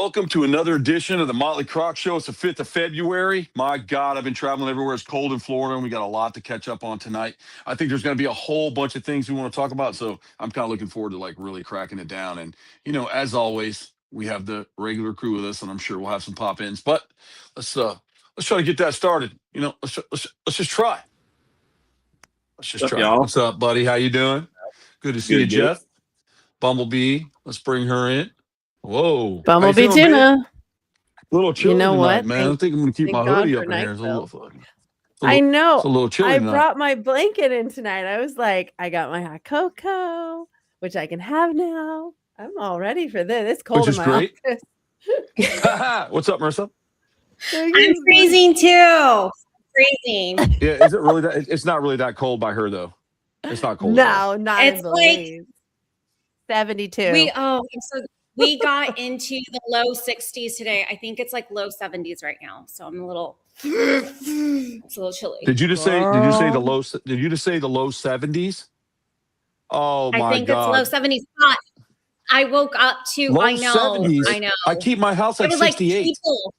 welcome to another edition of the Motley Croc Show. It's the 5th of February. My God, I've been traveling everywhere. It's cold in Florida, and we got a lot to catch up on tonight. I think there's going to be a whole bunch of things we want to talk about, so I'm kind of looking forward to really cracking it down. And as always, we have the regular crew with us, and I'm sure we'll have some pop-ins. But let's try to get that started. Let's just try. Let's just try. Y'all? What's up, buddy? How you doing? Good to see you, Jeff. Bumblebee. Let's bring her in. Whoa. Bumblebee tuna. A little chilly tonight, what, man. I think I'm going to keep my hoodie up in here. I know. It's a little chilly I tonight. brought my blanket in tonight. I was like, I got my hot cocoa, which I can have now. I'm all ready for this. It's cold Which in is my great. office. What's up, Marissa? I'm freezing too. Freezing. Yeah, is it really that? It's not really that cold by her, though. It's not cold. No, not It's in the like least. 72. We got into the low 60s today. I think it's like low 70s right now. So I'm a little it's a little chilly. Did you just say the low? Did you just say the low 70s? Oh my God! I think it's low 70s. Hot. I woke up to. Low I know. 70s? I know. I keep my house like it was 68. like people.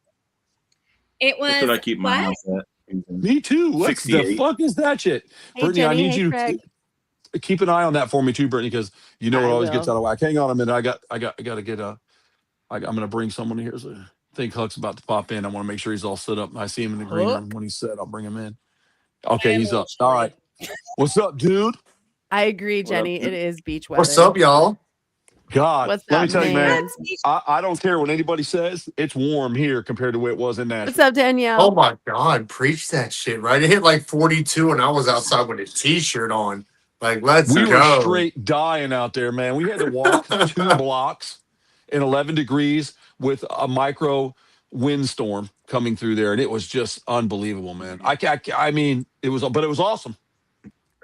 It was. That's what I keep my house at. Me too. What the 68. fuck is that shit? Hey, Brittany, Jenny, I need hey, you Craig. to keep an eye on that for me too, Brittany, because it I always will. gets out of whack. Hang on a minute. I got to get I'm going to bring someone here. So I think Huck's about to pop in. I want to make sure he's all set up. I see him in the green room. When he's set, I'll bring him in. Okay, he's up. All right. What's up, dude? I agree, Jenny. It is beach weather. What's up, y'all? God, What's let up, me tell you, man. man? I don't care what anybody says. It's warm here compared to where it was in Nashville. What's up, Danielle? Oh my God, preach that shit, right? It hit like 42 and I was outside with a t-shirt on. Like, let's We go. were straight dying out there, man. We had to walk 2 blocks in 11 degrees with a micro windstorm coming through there, and it was just unbelievable, man. I mean, it was awesome.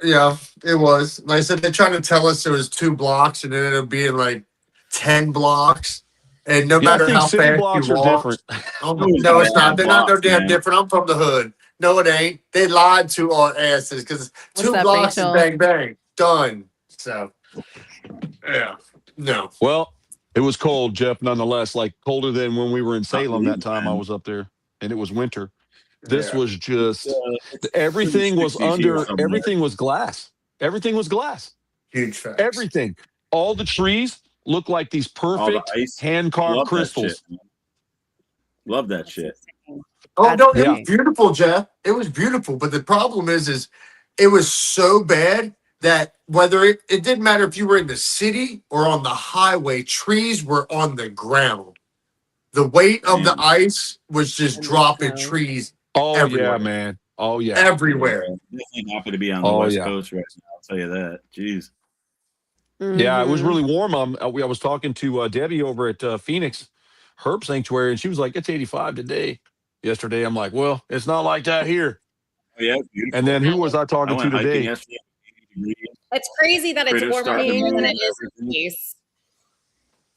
Yeah, it was. Like I said, they're trying to tell us it was 2 blocks and it ended up being like 10 blocks. And no Yeah, I matter think how city fast blocks you are walk. different. Oh, no, it's not. They're not no Blocks, damn man. different. I'm from the hood. No, it ain't. They lied to our asses because 2 up, blocks Rachel? and bang, bang. Done. So, yeah. No. Well, it was cold, Jeff, nonetheless, like colder than when we were in Salem that time I was up there, and it was winter. This Yeah. was just It's everything was 60s here under, somewhere. everything was glass. Everything was glass. Huge facts. Everything. All the trees look like these All the perfect ice. hand-carved Love that crystals. shit, man. Love that shit. Oh no, it Yeah. was beautiful, Jeff. It was beautiful, but the problem is it was so bad that whether it didn't matter if you were in the city or on the highway, trees were on the ground. The weight of the ice was just dropping trees Oh, everywhere. yeah, man. Oh, yeah. everywhere. Definitely happy to be on the Oh, West yeah. Coast right now. I'll tell you that. Jeez. Yeah, it was Mhm. really warm. I was talking to Debbie over at Phoenix Herb Sanctuary, and she was like, it's 85 today. Yesterday, I'm like, well, it's not like that here. Oh, yeah, beautiful. And then who was I I talking to went hiking today? yesterday. 80 degrees. It's crazy that it's Critters warmer starting to here than move, it is in everything. space.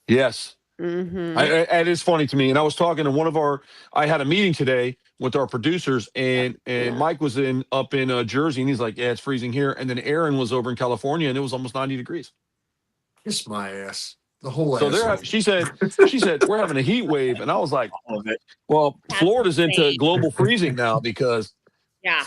Yes. Mhm. It is funny to me. And I was talking to I had a meeting today with our producers, and Mike was up in Jersey, and he's like, yeah, it's freezing here. And then Aaron was over in California, and it was almost 90 degrees. Kiss my ass. The whole So ass. she said, we're having a heat wave. And I was like, All of it. well, That's Florida's into insane. global freezing now because Yeah.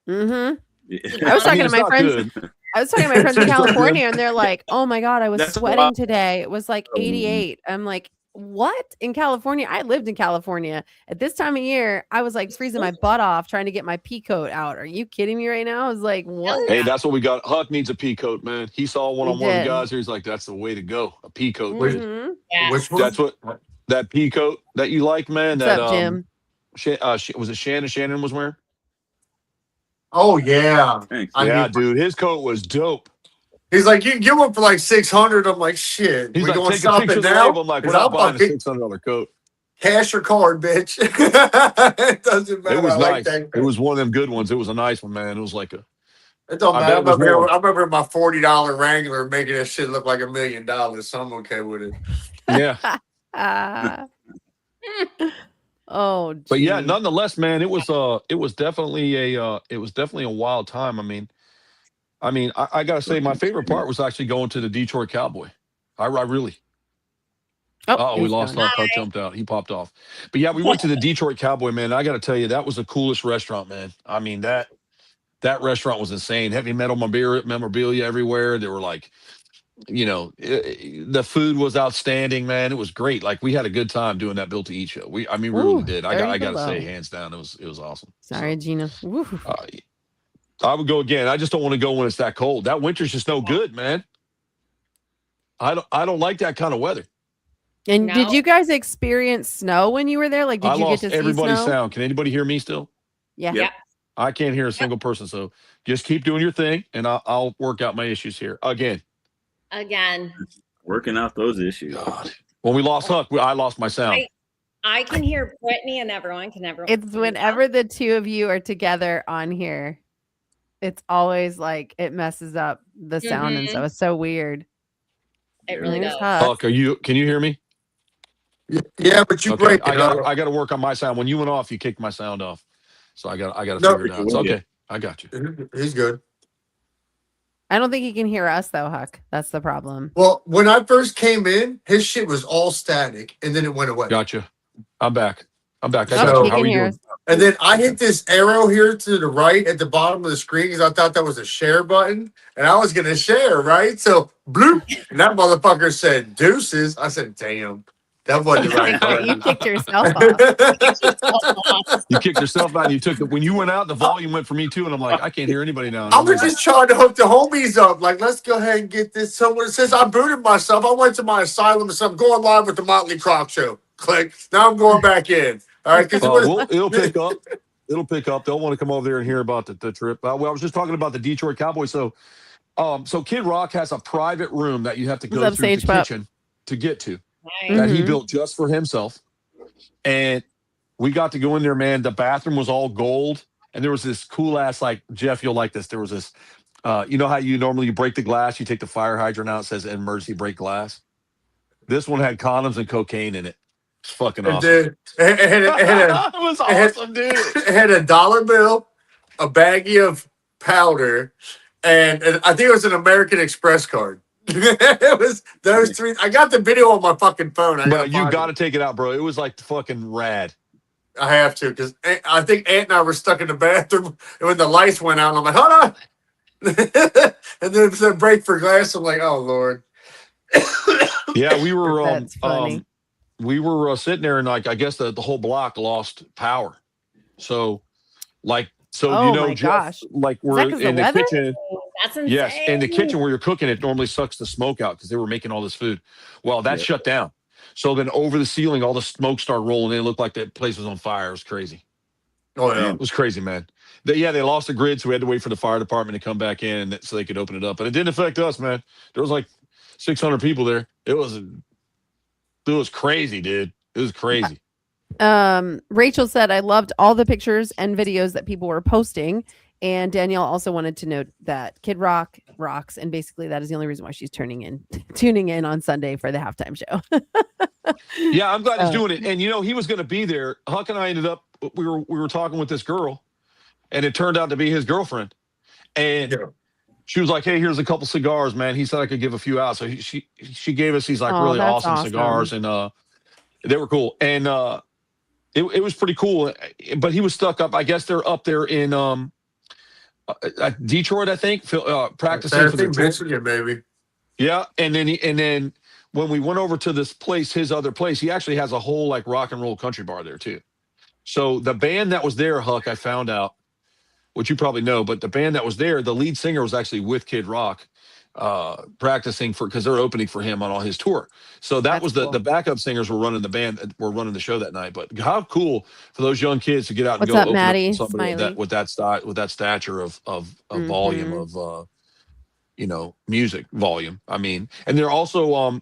Mhm. Yeah. I was talking to it's my not friends. good. I was talking to my friends in It's not good. California, and they're like, "Oh my God, I was That's sweating wild. today. It was like 88." I'm like, "What?" In California? I lived in California at this time of year. I was like freezing my butt off trying to get my pea coat out. Are you kidding me right now? I was like, "What?" Hey, that's what we got. Huck needs a pea coat, man. He saw one on He one of the did. guys here. He's like, that's the way to go. A pea coat. Wait. dude. Mhm. Yeah. Which one? That's what that pea coat that you like, man. What's That up, Jim? was it Shannon? Shannon was wearing. Oh yeah. Thanks. I Yeah, mean, dude, his coat was dope. he's like, you can get one for like 600. I'm like, shit. He's We like, going take a picture shopping of the now? label. I'm like, we're 'Cause not I'll buying a fucking $600 coat. cash or card, bitch. It doesn't matter. It was I like nice. that. It was one of them good ones. It was a nice one, man. It was like It don't I matter. bet it was warm. I remember my $40 Wrangler making that shit look like $1 million, so I'm okay with it. yeah. Ah. Oh, But yeah, gee. nonetheless, man, it was definitely a wild time. I mean, I gotta say, my favorite part was actually going to the Detroit Cowboy. I really. Oh, we he's lost gone. Huck. Huck jumped out. He popped off. But yeah, we went to the Detroit Cowboy, man. I got to tell you, that was the coolest restaurant, man. I mean, that restaurant was insane. Heavy metal memorabilia everywhere. There were like, the food was outstanding, man. It was great. Like we had a good time doing that Built to Eat show. We really Ooh, did. 30 I got to say, below. hands down, it was awesome. Sorry, Gina. Woo. So, I would go again. I just don't want to go when it's that cold. That winter's just no good, man. I don't like that kind of weather. And did No. you guys experience snow when you were there? Like, did I you get lost to see everybody's snow? sound. Can anybody hear me still? Yeah. Yep. I can't hear a single person. So just keep doing your thing, and I'll work out my issues here again. Working out those issues. God, when we lost Huck, I lost my sound. I can hear Brittany and everyone can never. It's whenever the two of you are together on here, it's always like it messes up the sound and Mhm. stuff. It's so weird. It really There's does. Huck. Huck, can you hear me? Yeah, but you Okay, break it I up. got to work on my sound. When you went off, you kicked my sound off. So I got to No, figure it out. So, okay, I got you. He's good. I don't think he can hear us though, Huck. That's the problem. Well, when I first came in, his shit was all static, and then it went away. Gotcha. I'm back. I Oh, got So- you. he How are can you hear doing? us. And then I hit this arrow here to the right at the bottom of the screen because I thought that was a share button, and I was gonna share, right? So bloop, and that motherfucker said deuces. I said, damn, that wasn't the right You button. kicked yourself off. You kicked yourself out. And you took it when you went out. The volume went for me too, and I'm like, I can't hear anybody now. I was just trying to hook the homies up. Like, let's go ahead and get this. So when it says I booted myself, I went to my asylum and said, I'm going live with the Motley Croc show. Click. Now I'm going back in. All right. Because It'll pick up. It'll pick up. They'll want to come over there and hear about the trip. Well, I was just talking about the Detroit Cowboys. So Kid Rock has a private room that you have to go What's up, through the Sage Pup? kitchen to get to. Nice. That he Mhm. built just for himself. And we got to go in there, man. The bathroom was all gold. And there was this cool ass, like, Jeff, you'll like this. There was this, you know how you normally break the glass? You take the fire hydrant out, it says emergency break glass. This one had condoms and cocaine in it. It's fucking awesome. it was awesome, dude. had a dollar bill, a baggie of powder, and I think it was an American Express card. It was those three. I got the video on my fucking phone. But you got to take it out, bro. It was like fucking rad. I have to because I think Aunt and I were stuck in the bathroom, and when the lights went out, I'm like, hold on. And then it said break for glass. I'm like, oh Lord. Yeah, we were That's funny. we were sitting there, and like I guess the whole block lost power. So Oh my Jeff, gosh. like Is we're that 'cause in the the weather? kitchen. That's insane. Yes, in the kitchen where you're cooking, it normally sucks the smoke out because they were making all this food. Well, that shut down. So then over the ceiling, all the smoke started rolling in. It looked like that place was on fire. It was crazy. Oh yeah. It was crazy, man. They lost the grid, so we had to wait for the fire department to come back in so they could open it up. But it didn't affect us, man. There was like 600 people there. It was crazy, dude. It was crazy. Rachel said, I loved all the pictures and videos that people were posting. And Danielle also wanted to note that Kid Rock rocks. And basically that is the only reason why she's tuning in on Sunday for the halftime show. Yeah, I'm glad he's doing it. And he was going to be there. Huck and I ended up, we were talking with this girl, and it turned out to be his girlfriend. And Yeah. she was like, hey, here's a couple cigars, man. He said I could give a few out. So she gave us these like Oh, really that's awesome cigars, and they were cool. And it was pretty cool. But he was stuck up. I guess they're up there in Detroit, I think, practicing I for their think tour. Michigan, maybe. Yeah, and then when we went over to this place, his other place, he actually has a whole like rock and roll country bar there too. So the band that was there, Huck, I found out, which you probably know, but the band that was there, the lead singer was actually with Kid Rock, practicing because they're opening for him on all his tour. So that That's was cool. the backup singers were running the band, were running the show that night. But how cool for those young kids to get out and What's go up, open Maddie? up for somebody Smiley. with that style, with that stature of volume of music volume. I mean, and they're also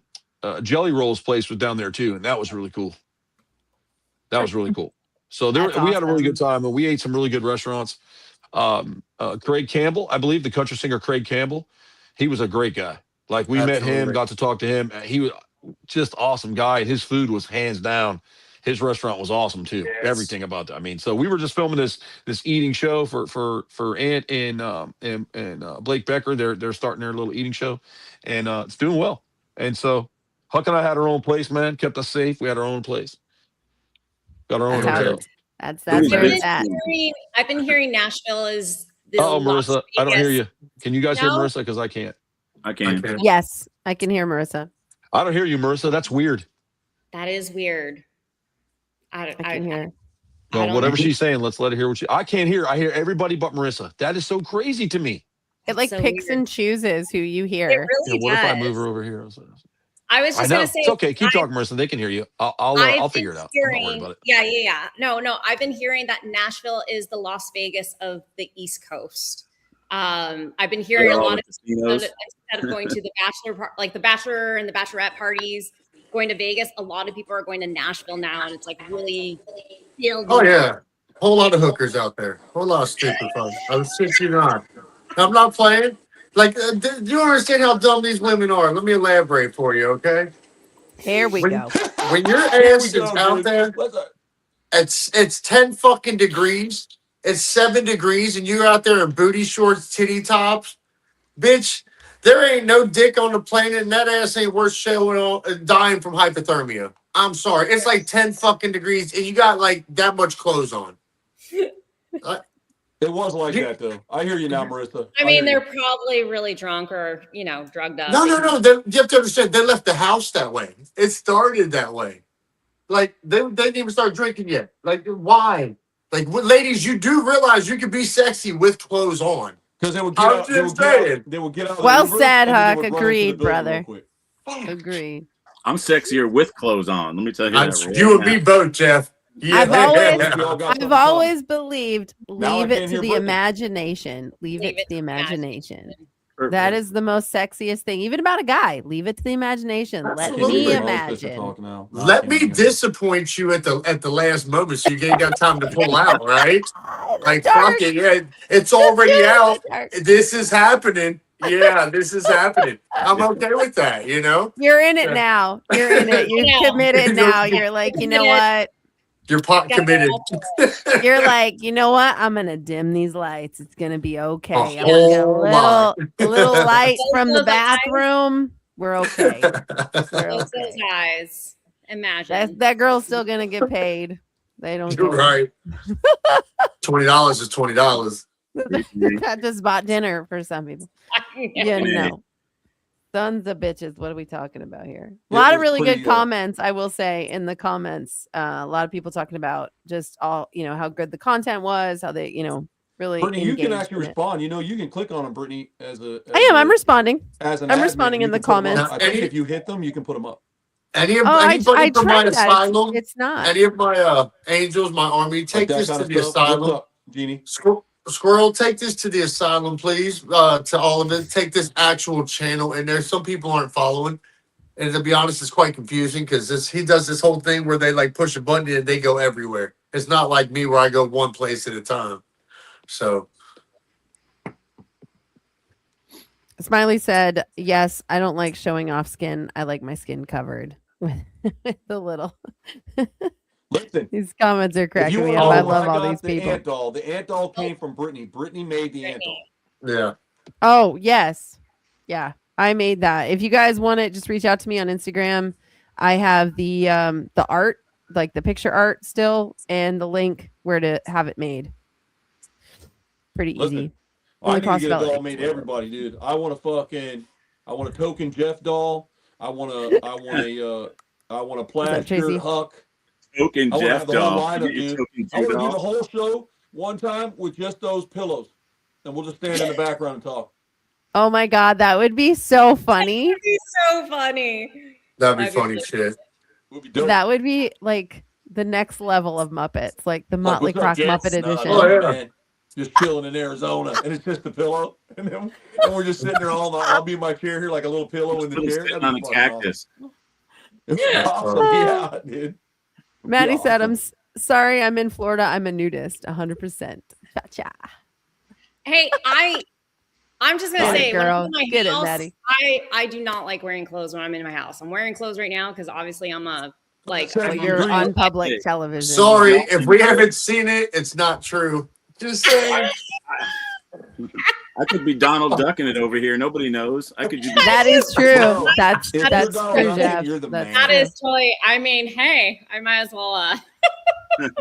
Jelly Roll's place was down there too, and that was really cool. That was really cool. So we That's had a really awesome. good time, and we ate some really good restaurants. Craig Campbell, I believe the country singer Craig Campbell, he was a great guy. Like we met him, Absolutely. got to talk to him. He was just awesome guy, and his food was hands down. His restaurant was awesome too. Yes. Everything about that. I mean, so we were just filming this eating show for Ant and Blake Becker. They're starting their little eating show, and it's doing well. And so Huck and I had our own place, man. Kept us safe. We had our own place. Got our own That's how hotel. That's I've where been it's at. I've been hearing Nashville is the Oh, Las Marissa, I don't hear Vegas. you. Can you guys hear No? Marissa? Because I can't. I can. Okay. Yes, I can hear Marissa. I don't hear you, Marissa. That's weird. That is weird. I can hear. I Well, don't whatever know. she's saying, let's let her hear what she. I can't hear. I hear everybody but Marissa. That is so crazy to me. It like So picks weird. and chooses who you It hear. really Yeah, what if I does. move her over here? I was I just know. gonna say It's okay. Keep I- talking, Marissa. They can hear you. I'll I've figure it been out. I'm not worried hearing- about it. Yeah. No. I've been hearing that Nashville is the Las Vegas of the East Coast. I've been hearing a All lot the of casinos. instead of going to the like the bachelor and the bachelorette parties, going to Vegas. A lot of people are going to Nashville now, and it's like really building. Oh yeah, whole lot of hookers out there. Whole lot of stupid folks. I'm 69. I'm not playing. Like, do you understand how dumb these women are? Let me elaborate for you, okay? Here we When- go. When your Here we ass go, is out dude. there, Let's, it's 10 fucking degrees. It's 7 degrees, and you're out there in booty shorts, titty tops, bitch. There ain't no dick on the planet, and that ass ain't worth showing on, dying from hypothermia. I'm sorry. It's like 10 fucking degrees, and you got like that much clothes on. it was like that though. I hear you now, Marissa. I mean, hear they're probably really drunk or drugged up. No. You have to understand. They left the house that way. It started that way. Like they didn't even start drinking yet. Like why? Like ladies, you do realize you can be sexy with clothes on. because they would get I'm out. just saying. They would get out. of Well the Uber, said, and then they Huck. would run into the Agreed, building real brother. quick. Agreed. I'm sexier with clothes on. Let me tell you that. right You and now. me both, Jeff. Yeah. I've always- We all got I've something always believed, Now I leave can't it to hear the Brittany. imagination. Leave it to the imagination. Perfect. That is the most sexiest thing, even about a guy. Leave it to the imagination. Let Absolutely. me Absolutely. imagine. Let me disappoint you at the last moment, so you ain't got time to pull out, right? Like fuck it, yeah, it's already out. This is happening. Yeah, this is happening. I'm okay with that. You know, You're in it now. You're in it. You've Yeah. committed now. You're like, you know what? you're pot Yeah. committed. You're like, you know what? I'm gonna dim these lights. It's gonna be okay. I'm gonna whole get a little light Close from the those eyes. bathroom. We're okay. We're Close okay. those eyes. Imagine. That girl's still gonna get paid. They don't You're care. right. $20 is $20. I just bought dinner for some people. Yeah. You know. Sons of bitches. What are we talking about here? A It lot of was really pretty, good comments, I will say, in the comments. A lot of people talking about just all, how good the content was, how they, really. Brittany, you can engaged actually in it. respond. You can click on them, Brittany, as a. I am. I'm responding. As an I'm admin, responding you in the can put 'em up. comments. I think if you hit them, you can put them up. Anybody I from my tried that. asylum? It's not. Any of my angels, my army, take Like this that to kind the of stuff. What's asylum. up, Jeannie? Squirrel, take this to the asylum, please. To all of it, take this actual channel in there. Some people aren't following, and to be honest, it's quite confusing because he does this whole thing where they like push a button and they go everywhere. It's not like me where I go one place at a time. So Smiley said, yes, I don't like showing off skin. I like my skin covered with the little. Listen, These comments are if you cracking me want up. to I know where love all got these the people. ant doll came from Brittany. Brittany made the ant doll. yeah, Oh, yes. Yeah, I made that. If you guys want it, just reach out to me on Instagram. I have the art, like the picture art still, and the link where to have it made. Pretty Listen, easy. I Only need to costs get a about, doll like, made to everybody, dude. I want a token Jeff doll. I want a plaid Tracy? shirt Huck. Token I want to Jeff have the whole doll. lineup, dude. Token I want to do doll. the whole show one time with just those pillows, and we'll just stand in the background and talk. Oh my God, that would be so funny. That'd be so funny. that'd be That'd be funny really shit. We'll be dope. That would be like the next level of Muppets, like the Like, Motley what's up, Croc Jeff? Muppet Nah, edition. Oh, yeah. man. Just chilling in Arizona, and it's just a pillow, and then we're just sitting there I'll be in my chair here like a little pillow in the Still chair. sitting That'd on be a fucking cactus. Awesome. It's awesome. Yeah, dude. Maddie said, awesome. Sorry, I'm in Florida. I'm a nudist, 100%. Cha-cha. Hey, I'm just gonna Get it, say, when I'm girl. in my Get it, house, Maddie. I do not like wearing clothes when I'm in my house. I'm wearing clothes right now because obviously I'm a like. Well, Well, I'm you're Agree. on public Hey, television. Sorry if we haven't seen it. It's not true. Just saying. I could be Donald ducking it over here. Nobody knows. I could just That is true. Well, That's if you're true, Donald Duck, Jeff. you're the That's man. That true. is totally. I mean, hey, I might as well.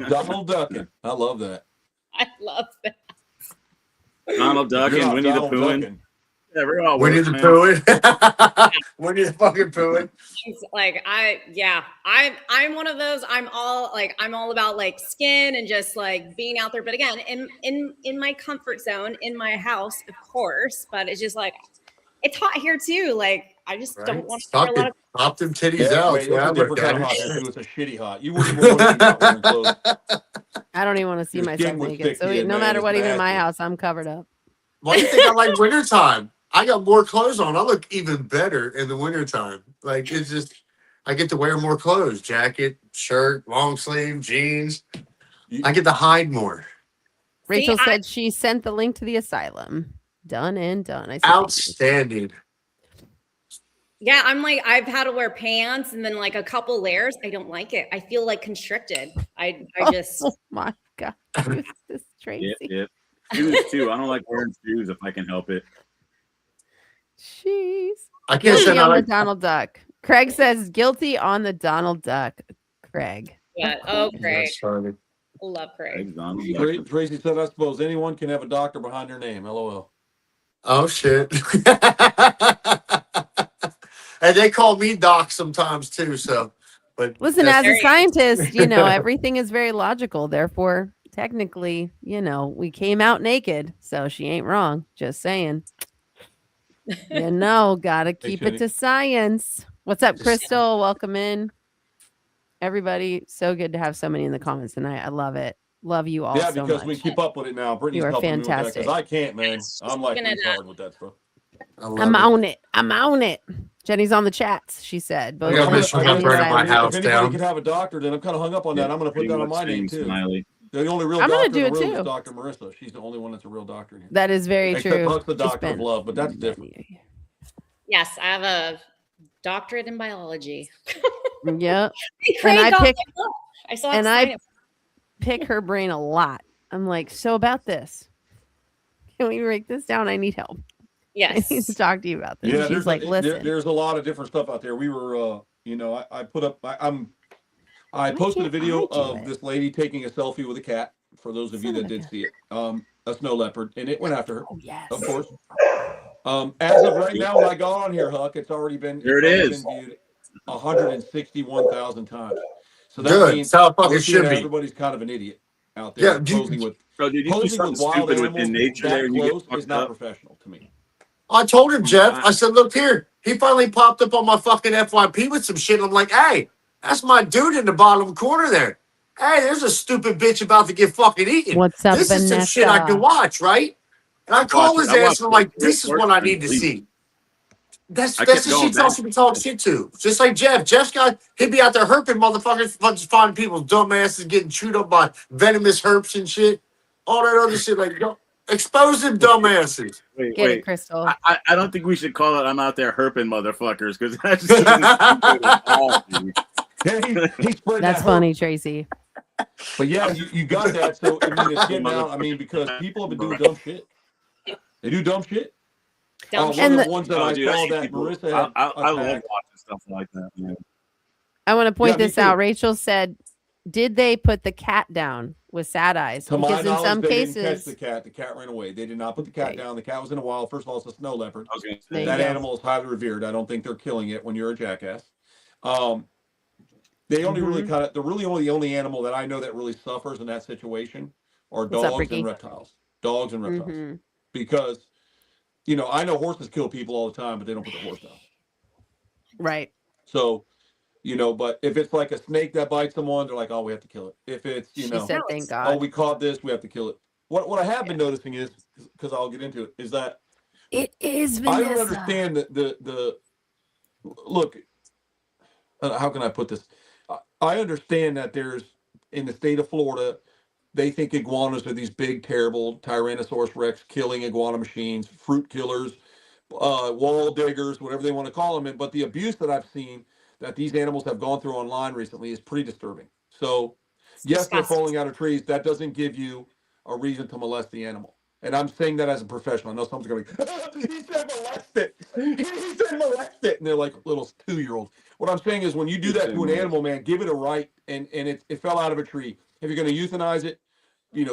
Donald Ducking. I love that. I love that. Donald Duck If you're and not Winnie the Donald Pooh. Ducking, Yeah, we're all Winnie works, the man. Pooh. Winnie the fucking Pooh. It's like I'm one of those. I'm all about like skin and just like being out there. But again, in my comfort zone, in my house, of course. But it's just like it's hot here too. Like I just don't want to wear a lot of. Pop them titties yeah, out. wait, Yeah, it's a look different kind at of hot it. there too. It's a shitty hot. You wouldn't even want to be not wearing clothes. I don't even want to see Your myself skin would naked. stick So to you, no man. matter It's what, even in my nasty. house, I'm covered up. Why do you think I like wintertime? I got more clothes on. I look even better in the wintertime. Like it's just I get to wear more clothes. Jacket, shirt, long sleeve, jeans. I get to hide more. Rachel I- said she sent the link to the asylum. Done and done. I said, Outstanding. Yeah, I'm like I've had to wear pants and then like a couple layers. I don't like it. I feel like constricted. I just oh my god, who's this Tracy? Yep. Shoes too. I don't like wearing shoes if I can help it. Jeez. I can't Guilty say I on the like Donald Duck. Craig says guilty on the Donald Duck. Craig. yeah. Oh, Craig, That's funny. love Craig. Eggs on them. Tracy said, I suppose anyone can have a doctor behind their name. LOL. Oh shit. And they call me Doc sometimes too, so but Listen, as that's- a Very- scientist, you know, everything is very logical. Therefore, technically, you know, we came out naked. So she ain't wrong. Just saying. You know, gotta keep it Jenny. to science. What's up, Crystal? Welcome in. Everybody, so good to have so many in the comments tonight. I love it. Love you all Yeah, so because we much. keep up with it now. Brittany's You are helping me with that fantastic. because I can't, man. I'm like Looking at that. retarded with that stuff. I love I'm it. on it. I'm on it. Jenny's on the chats, she said. Both Yeah, on make sure the I'm burning my silent- house If anybody down. could have a doctor, then I'm kind of hung up on that. I'm going to put that on my name too. Smiley. The only real I'm gonna doctor do in the it room is too. Dr. Marissa. She's the only one that's a real doctor here. That is very Except true. Huck's the It's doctor of been love, but that's different. many- Yes, I have a doctorate in biology. Yep. Craig I got pick- my book. I saw and it. Pick her brain a lot. I'm like, so about this. Can we break this down? I need help. I need to Yes. talk to you about this. Yeah, She's there's like, a, listen. there's a lot of different stuff out there. We were, you know, I put up, I posted a can't video I do of it? this lady taking a selfie with a cat. For those of you Son that of a did gun. see it, a snow leopard, and it went after her, Oh, yes. of course. As of right now, when I got on here, Huck, it's already been There it already is. been viewed 161,000 times. So that Good. means That's how it fucking we're seeing should be. everybody's kind of an idiot out there Yeah, you- posing with Bro, did you do posing something with wild stupid animals within nature that there and you get close is fucked not up? professional to me. I told him, Jeff. I said, look here. He finally popped up on my fucking FYP with some shit. I'm like, hey, that's my dude in the bottom corner there. Hey, there's a stupid bitch about to get fucking eaten. What's up, This is some shit I can Vanessa? watch, right? And I call his I ass watched and I'm like, it. this is what I need to see. That's I the kept shit going tells back. me to talk shit to. Just like Jeff. Jeff's got he'd be out there herping motherfuckers, just finding people's dumb asses getting chewed up by venomous herps and shit. All that other shit. Like, don't expose them dumbasses. Wait, Get it, wait. Crystal. I don't think we should call it I'm out there herping motherfuckers because that's just stupid at all, dude. Yeah, he's spreading That's that funny, Tracy. But yeah, you got that. So I mean, it's getting out. I mean, because people have been doing dumb shit. They do dumb shit. Dumb One shit. And of the- the ones that Oh, I dude, I saw see that people- Marissa had I love attacked. watching stuff like that, man. I want to point Yeah, me this out. too. Rachel said, did they put the cat down with sad eyes? To my Because in knowledge, some they didn't catch cases, the cat. The cat ran away. They did not put the cat Okay. down. The cat was in the wild. First of all, it's a snow leopard. I was gonna There say you That go. animal is highly revered. I don't think they're killing it when you're a jackass. They only really kind of, they're really only the only animal that I know that really suffers in that situation are What's up, dogs Ricky? and reptiles. Dogs and reptiles. Mhm. Because, you know, I know horses kill people all the time, but they don't put the horse down. Right. So, you know, but if it's like a snake that bites someone, they're like, oh, we have to kill it. If it's, you She know, said, thank oh, God. we caught this, we have to kill it. What I have been noticing is, because I'll get into it, is that It is I Vanessa. don't understand the look. How can I put this? I understand that there's in the state of Florida, they think iguanas are these big, terrible Tyrannosaurus Rex killing iguana machines, fruit killers, wall diggers, whatever they want to call them. But the abuse that I've seen that these animals have gone through online recently is pretty disturbing. So, yes, they're disgusting. falling out of trees. That doesn't give you a reason to molest the animal. And I'm saying that as a professional. I know someone's going to be, he said molest it. He said molest it. And they're like little 2-year-olds. What I'm saying is when you do that to an animal, man, give it a right. And it fell out of a tree. If you're going to euthanize it,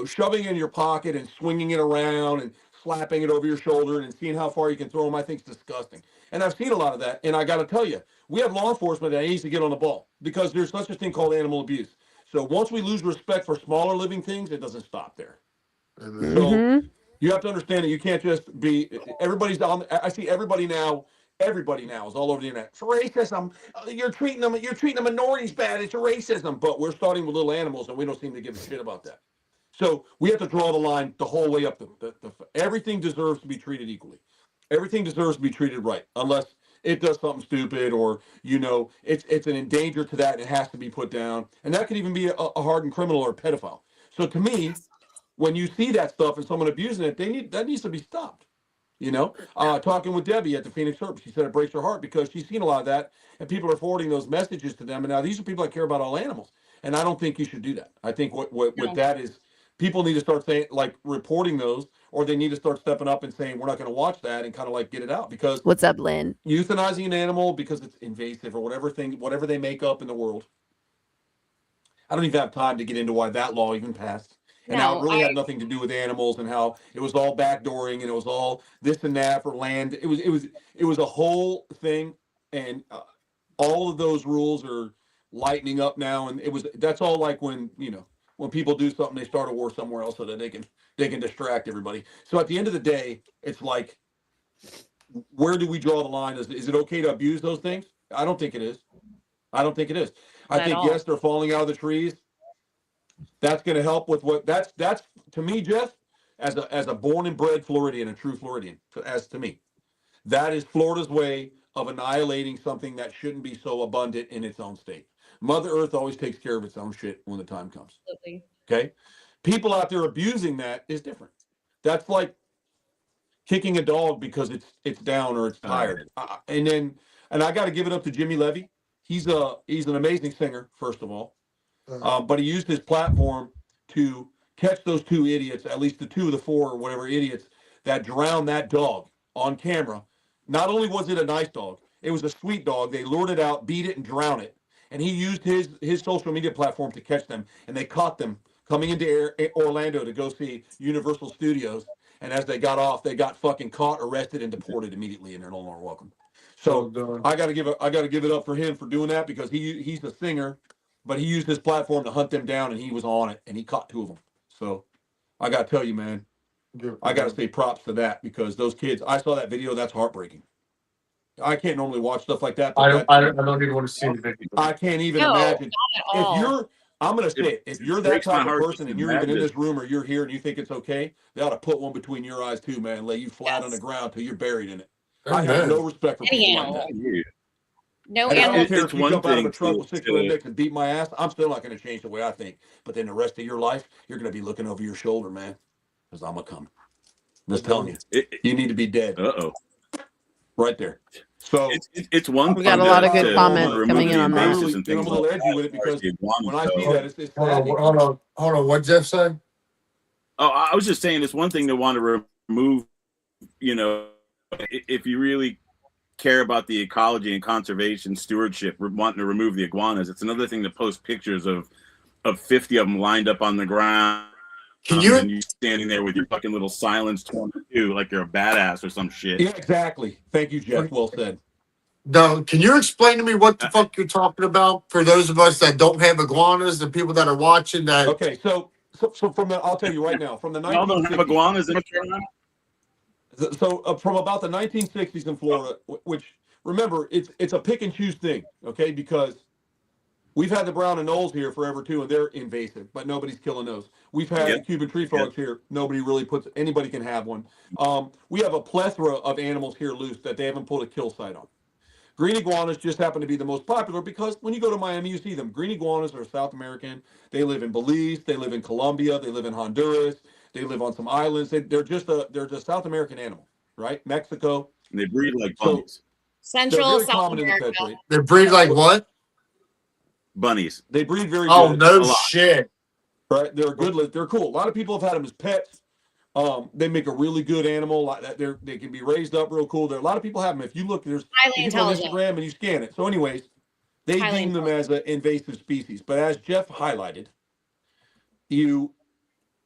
shoving it in your pocket and swinging it around and slapping it over your shoulder and seeing how far you can throw them, I think is disgusting. And I've seen a lot of that. And I got to tell you, we have law enforcement that needs to get on the ball because there's such a thing called animal abuse. So once we lose respect for smaller living things, it doesn't stop there. So you have to understand that you can't just be, everybody's on, I see everybody now is all over the internet. It's racism. You're treating the minorities bad. It's racism. But we're starting with little animals and we don't seem to give a shit about that. So we have to draw the line the whole way up. Everything deserves to be treated equally. Everything deserves to be treated right, unless it does something stupid or, it's an endanger to that and it has to be put down. And that could even be a hardened criminal or a pedophile. So to me, when you see that stuff and someone abusing it, that needs to be stopped. Talking with Debbie at the Phoenix Herb, she said it breaks her heart because she's seen a lot of that and people are forwarding those messages to them. And now these are people that care about all animals. And I don't think you should do that. I think what that is, people need to start saying, like, reporting those, or they need to start stepping up and saying, we're not going to watch that and kind of like get it out. Because what's up, Lynn? Euthanizing an animal because it's invasive or whatever they make up in the world. I don't even have time to get into why that law even passed. And how it really had nothing to do with animals and how it was all backdooring and it was all this and that for land. It was a whole thing. And all of those rules are lightening up now. And that's all like when people do something, they start a war somewhere else so that they can distract everybody. So at the end of the day, it's like, where do we draw the line? Is it okay to abuse those things? I don't think it is. I think, yes, they're falling out of the trees. That's going to help with that's to me, Jeff, as a born and bred Floridian, a true Floridian, as to me, that is Florida's way of annihilating something that shouldn't be so abundant in its own state. Mother Earth always takes care of its own shit when the time comes. Absolutely. Okay. People out there abusing that is different. That's like kicking a dog because it's down or it's tired. And I got to give it up to Jimmy Levy. He's an amazing singer, first of all. But he used his platform to catch those 2 idiots, at least the 2 of the 4 or whatever idiots that drowned that dog on camera. Not only was it a nice dog, it was a sweet dog. They lured it out, beat it, and drowned it. And he used his social media platform to catch them. And they caught them coming into Orlando to go see Universal Studios. And as they got off, they got fucking caught, arrested, and deported immediately, and they're no longer welcome. So I got to give it up for him for doing that because he's a singer. But he used his platform to hunt them down, and he was on it, and he caught 2 of them. So I got to tell you, man, I got to say props to that because those kids, I saw that video. That's heartbreaking. I can't normally watch stuff like that. I don't even want to see the video. I can't even imagine. I'm going to say it. If you're that breaks my type of heart person to and you're even in imagine. this room or you're here and you think it's okay, they ought to put one between your eyes too, man. Lay you flat on the ground till you're buried in it. I have no respect for people like that. No And I don't animal. care if It's you one jump out of a thing truck to- with 6 rednecks and beat my ass. I'm still not going to change the way I think. But then the rest of your life, you're going to be looking over your shoulder, man. Because I'm going to come. I'm just telling you. You need to be dead. Uh-oh. Right there. So it's one. We got a lot of good comments coming in on that. I'm a little edgy with it because when I see that, it's Hold on. What Jeff said? Oh, I was just saying it's one thing to want to remove, if you really care about the ecology and conservation stewardship, wanting to remove the iguanas. It's another thing to post pictures of 50 of them lined up on the ground. And you standing there with your fucking little silenced 22 like you're a badass or some shit. Yeah, exactly. Thank you, Jeff. Well said. No, can you explain to me what the fuck you're talking about for those of us that don't have iguanas, the people that are watching that? Okay, so I'll tell you right now, from the 1960s. Y'all don't have iguanas in North Carolina? So from about the 1960s in Florida, which remember it's a pick and choose thing, okay? Because we've had the brown and knolls here forever too, and they're invasive, but nobody's killing those. We've had the Cuban tree frogs here. Nobody really anybody can have one. We have a plethora of animals here loose that they haven't pulled a kill site on. Green iguanas just happen to be the most popular because when you go to Miami, you see them. Green iguanas are South American. They live in Belize. They live in Colombia. They live in Honduras. They live on some islands. They're just a South American animal, right? Mexico. And they breed like bunnies. Central South America. They breed like what? Bunnies. They breed very Oh, good. no shit. Right? They're good. They're cool. A lot of people have had them as pets. They make a really good animal. Like that, they can be raised up real cool. There, a lot of people have them. If you look, there's Highly you go on intelligent. Instagram and you scan it. So, anyways, they Highly deem them as an invasive species. But as Jeff highlighted, you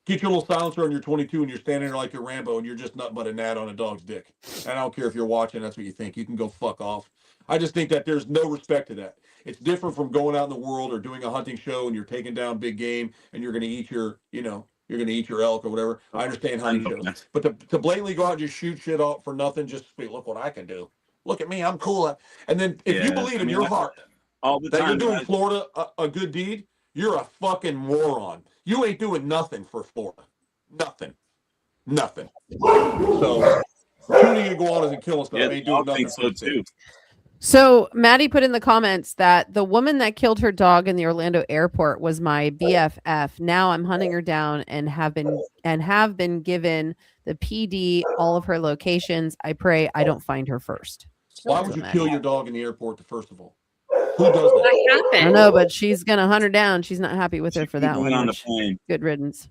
get your little silencer on your 22 and you're standing there like you're Rambo and you're just nothing but a gnat on a dog's dick. And I don't care if you're watching, that's what you think. You can go fuck off. I just think that there's no respect to that. It's different from going out in the world or doing a hunting show and you're taking down big game and you're going to eat your, you're going to eat your elk or whatever. I understand hunting shows. But to blatantly go out and just shoot shit off for nothing, just look what I can do. Look at me, I'm cool. And then if you believe in your heart all the that time, you're doing Florida a good deed, you're a fucking moron. You ain't doing nothing for Florida. Nothing. So shooting iguanas and killing stuff ain't doing nothing for the state. So Maddie put in the comments that the woman that killed her dog in the Orlando airport was my BFF. Now I'm hunting her down and have been given the PD all of her locations. I pray I don't find her first. Why would you kill your dog in the airport, first of all? Who does that? What I happened? don't know, but she's gonna hunt her down. She's not happy with her for that one. on the which- plane. Good riddance.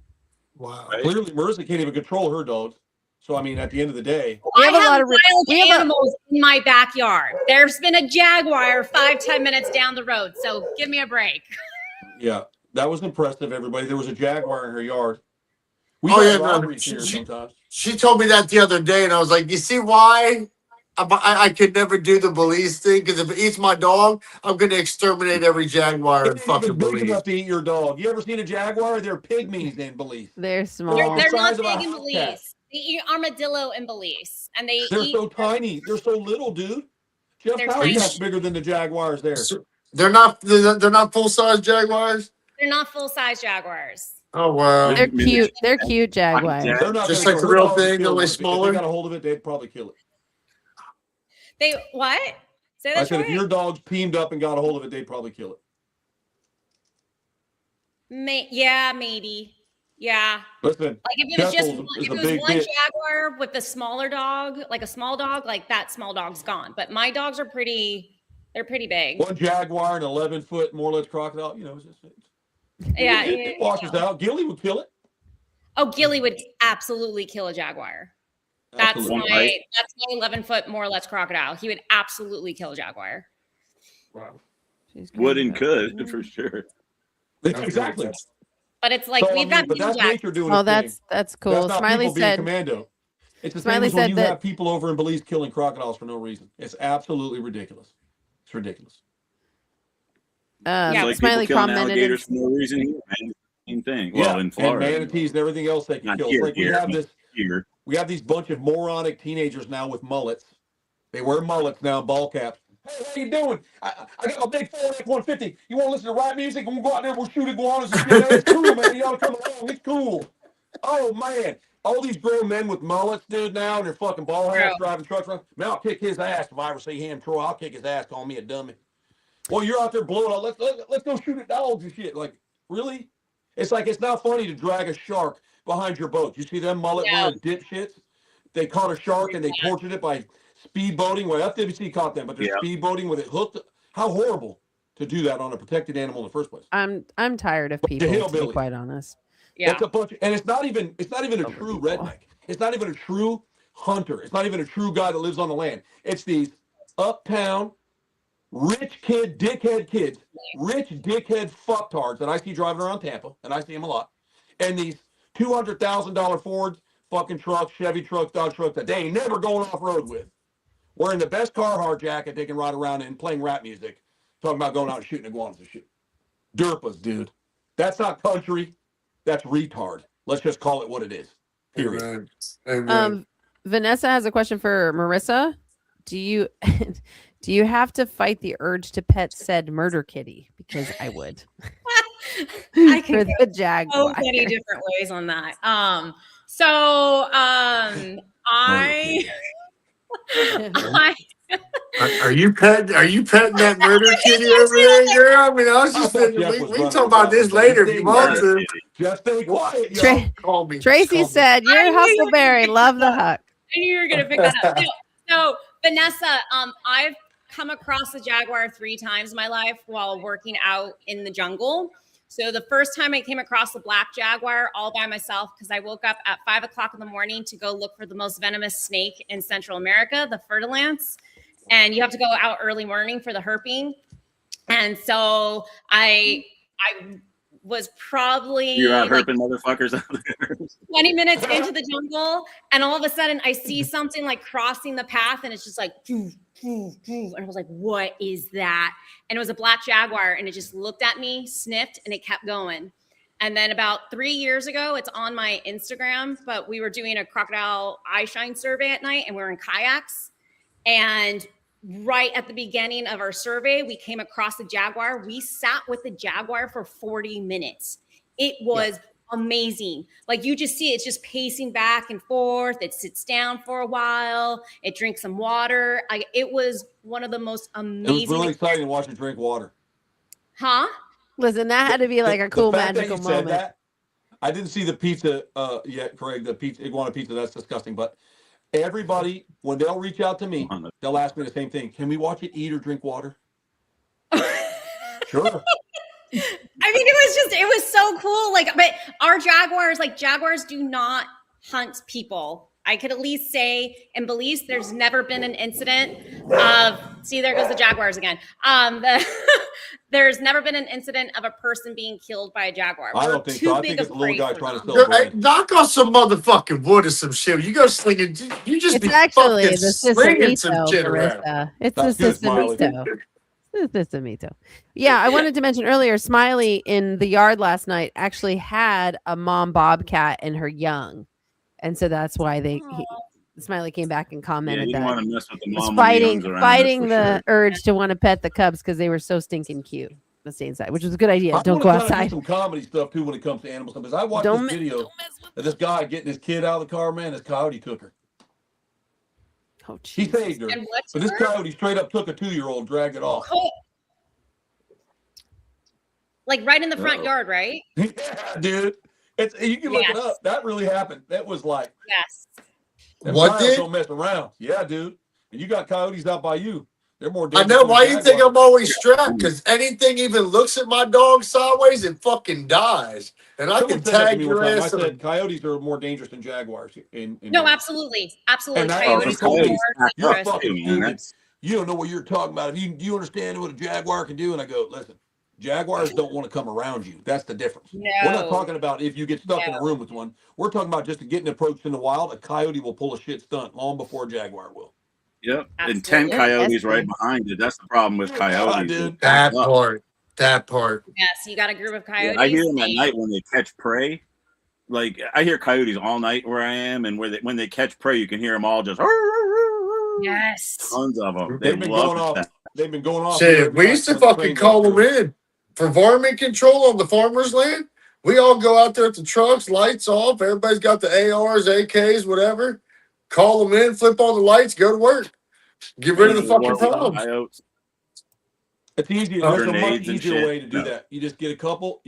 Wow. Clearly, Marissa can't even control her dogs. So, I mean, at the end of the day, We I have a have lot of wild we have a- animals in my backyard. There's been a jaguar 5-10 minutes down the road, so give me a break. yeah, that was impressive, everybody. There was a jaguar in her yard. We Oh, got yeah, no, robberies here she- sometimes. She told me that the other day, and I was like, "You see why I could never do the Belize thing? Because if it eats my dog, I'm going to exterminate every jaguar in It ain't even fucking big Belize." enough to eat your dog. You ever seen a jaguar? They're pygmies in Belize. They're small. They're the not size of a big in house Belize. cat. They eat armadillo in Belize, and they They're eat. so tiny. They're so little, dude. Jeff They're House tiny. cat's bigger than the jaguars there. They're not full size jaguars. They're not full size jaguars. Oh wow! They're cute. They're cute jaguars. They're not Just gonna like go- the real her dog would thing, kill only one. If smaller? they got a hold of it, they'd probably kill it. They what? Say I that said, if right. your dog's teamed up and got a hold of it, they'd probably kill it. Yeah, maybe. Yeah. Listen, Like if it was just Jeffels is if a it was big one bitch. jaguar with the smaller dog, like a small dog, like that small dog's gone. But my dogs are they're pretty big. One jaguar and 11-foot more or less crocodile, it's just, Yeah. it washes out. Gilly would kill it. Oh, Gilly would absolutely kill a jaguar. That's Absolutely. my 11-foot more or less crocodile. He would absolutely kill a jaguar. Wow. Would and could for sure. Exactly. But it's like So, we've got but that's jaguars. nature doing Oh, its thing. that's cool. That's not Smiley people being said commando. It's the Smiley same as when said you that- have people over in Belize killing crocodiles for no reason. It's absolutely ridiculous. It's ridiculous. Yeah. It's like Smiley people killing commented. alligators for no reason here, man. Same thing. Well, in and Florida, manatees and everything else they can Not kill. here, It's like here. here. we have these bunch of moronic teenagers now with mullets. They wear mullets now, ball caps. Hey, how you doing? I got a big 4X150. You want to listen to rap music? We'll go out there. We'll shoot iguanas and shit. It's cool, man. You ought to come along. It's cool. Oh man, all these grown men with mullets, dude, now and they're fucking ball hats, driving trucks around. Man, I'll kick his ass if I ever see him. Troy, I'll kick his ass. Call me a dummy. Well, you're out there blowing up. Let's go shoot at dogs and shit. Like, really? It's like it's not funny to drag a shark behind your boat. You see them mullet wearing dipshits? They caught a shark and they tortured it by speedboating. Well, FWC caught them, but they're speedboating with it hooked. How horrible to do that on a protected animal in the first place. I'm tired of people, to hillbilly. be quite honest. Yeah. That's a bunch, and it's not even a true redneck. It's not even a true hunter. It's not even a true guy that lives on the land. It's these uptown rich dickhead kids, rich dickhead fucktards that I see driving around Tampa, and I see them a lot. And these $200,000 Ford fucking trucks, Chevy trucks, Dodge trucks that they ain't never going off road with, wearing the best Carhartt jacket they can ride around in, playing rap music, talking about going out and shooting iguanas and shit. Derpas, dude. That's not country. That's retard. Let's just call it what it is. Period. Amen. Amen. Vanessa has a question for Marissa. Do you do you have to fight the urge to pet said murder kitty? Because I would. I can For go the so jaguar. many different ways on that. Are you petting that murder kitty over there, girl? I mean, I was just I thought thinking, Jeff we was can running talk about about this it. later if you want Yeah. to. Just stay quiet, Tra- y'all. Call me. Tracy Call me. said, I "You're knew you were Huckleberry. gonna Love the pick Huck." I knew you were gonna pick that up. No, so Vanessa, I've come across a jaguar 3 times in my life while working out in the jungle. So the first time I came across the black jaguar all by myself, because I woke up at 5 o'clock in the morning to go look for the most venomous snake in Central America, the fertilance. And you have to go out early morning for the herping. And so I was probably You're out like herping motherfuckers out there. 20 minutes into the jungle, and all of a sudden I see something like crossing the path, and it's just like, and I was like, what is that? And it was a black jaguar, and it just looked at me, sniffed, and it kept going. And then about 3 years ago, it's on my Instagram, but we were doing a crocodile eye shine survey at night, and we were in kayaks. And right at the beginning of our survey, we came across the jaguar. We sat with the jaguar for 40 minutes. It was amazing. Like, you just see it's just pacing back and forth. It sits down for a while. It drinks some water. It was one of the most amazing. It was really exciting to watch it drink water. Huh? Listen, that had to be like a cool The fact that magical you said moment. that, I didn't see the pizza yet, Craig. The pizza, iguana pizza, that's disgusting. But everybody, when they'll reach out to me, they'll ask me the same thing. Can we watch it eat or drink water? Sure. I mean, it was so cool. Like, but our jaguars do not hunt people. I could at least say in Belize, there's never been an incident of, see, there goes the jaguars again. There's never been an incident of a person being killed by a jaguar. I We're don't think too so. I big think it's of a little prey guy for trying to them. sell Hey, bread. knock on some motherfucking wood or some shit. You go slinging. You just It's be actually fucking the slinging some Sisamito, shit around. Marissa. It's That's the good, Smiley. Sisamito. It's the Sisamito. Yeah, I wanted to mention earlier, Smiley in the yard last night actually had a mom bobcat and her young. And so that's why Smiley came back and Yeah, commented you don't that want to mess with the was mom when the young's around. fighting that's the for sure. urge to want to pet the cubs because they were so stinking cute. Let's stay inside, which was a good idea. I Don't wanna go kinda do outside. some comedy stuff too when it comes to animal stuff. Because I watched Don't this video mess with of this guy getting his kid out of the car. Man, this coyote took her. Oh, He Jesus. saved her, And what but this took her? coyote straight up took a 2-year-old, dragged it off. Like right in the front Uh-oh. yard, right? Yeah, dude. You can look it Yes. up. That really happened. That was like, Yes. them What coyotes did? don't mess around. Yeah, dude. And you got coyotes out by you. They're more I dangerous. know than why you think jaguars. I'm always strapped, because anything even looks at my dog sideways, it fucking dies. And I Someone can said that to tag me one your time. I ass. said coyotes are more dangerous than jaguars. No, absolutely. Absolutely. And that- Oh, Coyotes the are coyotes more pack You're up, fucking too, man. stupid. That's- You don't know what you're talking about. Do you understand what a jaguar can do? And I go, listen, jaguars don't want to come around you. That's the difference. No. We're not talking about if you get stuck in a No. room with one. We're talking about just getting approached in the wild. A coyote will pull a shit stunt long before a jaguar will. Yep. And Absolutely. 10 coyotes Yes, right dude. behind it. That's the problem with God, coyotes. dude. They pack That up. part. That part. Yes, you got a group of coyotes. I hear them at night when they catch prey. Like, I hear coyotes all night where I am, and when they catch prey, you can hear them all just. Yes. Tons of them. They They've been love going off. that. They've been going off. here Shit, every we night used to when the fucking train call goes them through. in for varmint control on the farmer's land. We all go out there at the trucks, lights off. Everybody's got the ARs, AKs, whatever. Call them in, flip on the lights, go to work. Get rid of the fucking problems. Coyotes. It's easier. There's a much Grenades and easier shit. way to do No. that. You just get a couple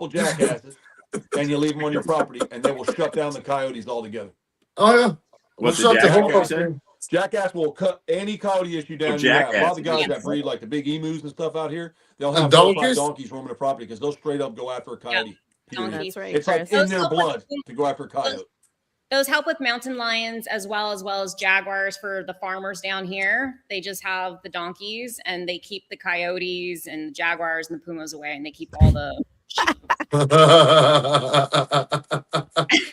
jackasses, and you leave them on your property, and they will shut down the coyotes altogether. Oh, yeah. What's We'll the shut the whole jackass? fucking- Jackass will cut any coyote issue down. Oh, You have. A lot of jackass. the guys Yes. that breed like the big emus and stuff out here, they'll And have 4 or 5 donkeys? donkeys roaming the property because they'll straight up go after a coyote. Period. Donkeys. That's right, It's like Chris. in Those their help with- blood to go after a coyote. Those help with mountain lions as well as jaguars for the farmers down here. They just have the donkeys and they keep the coyotes and the jaguars and the pumas away, and they keep all the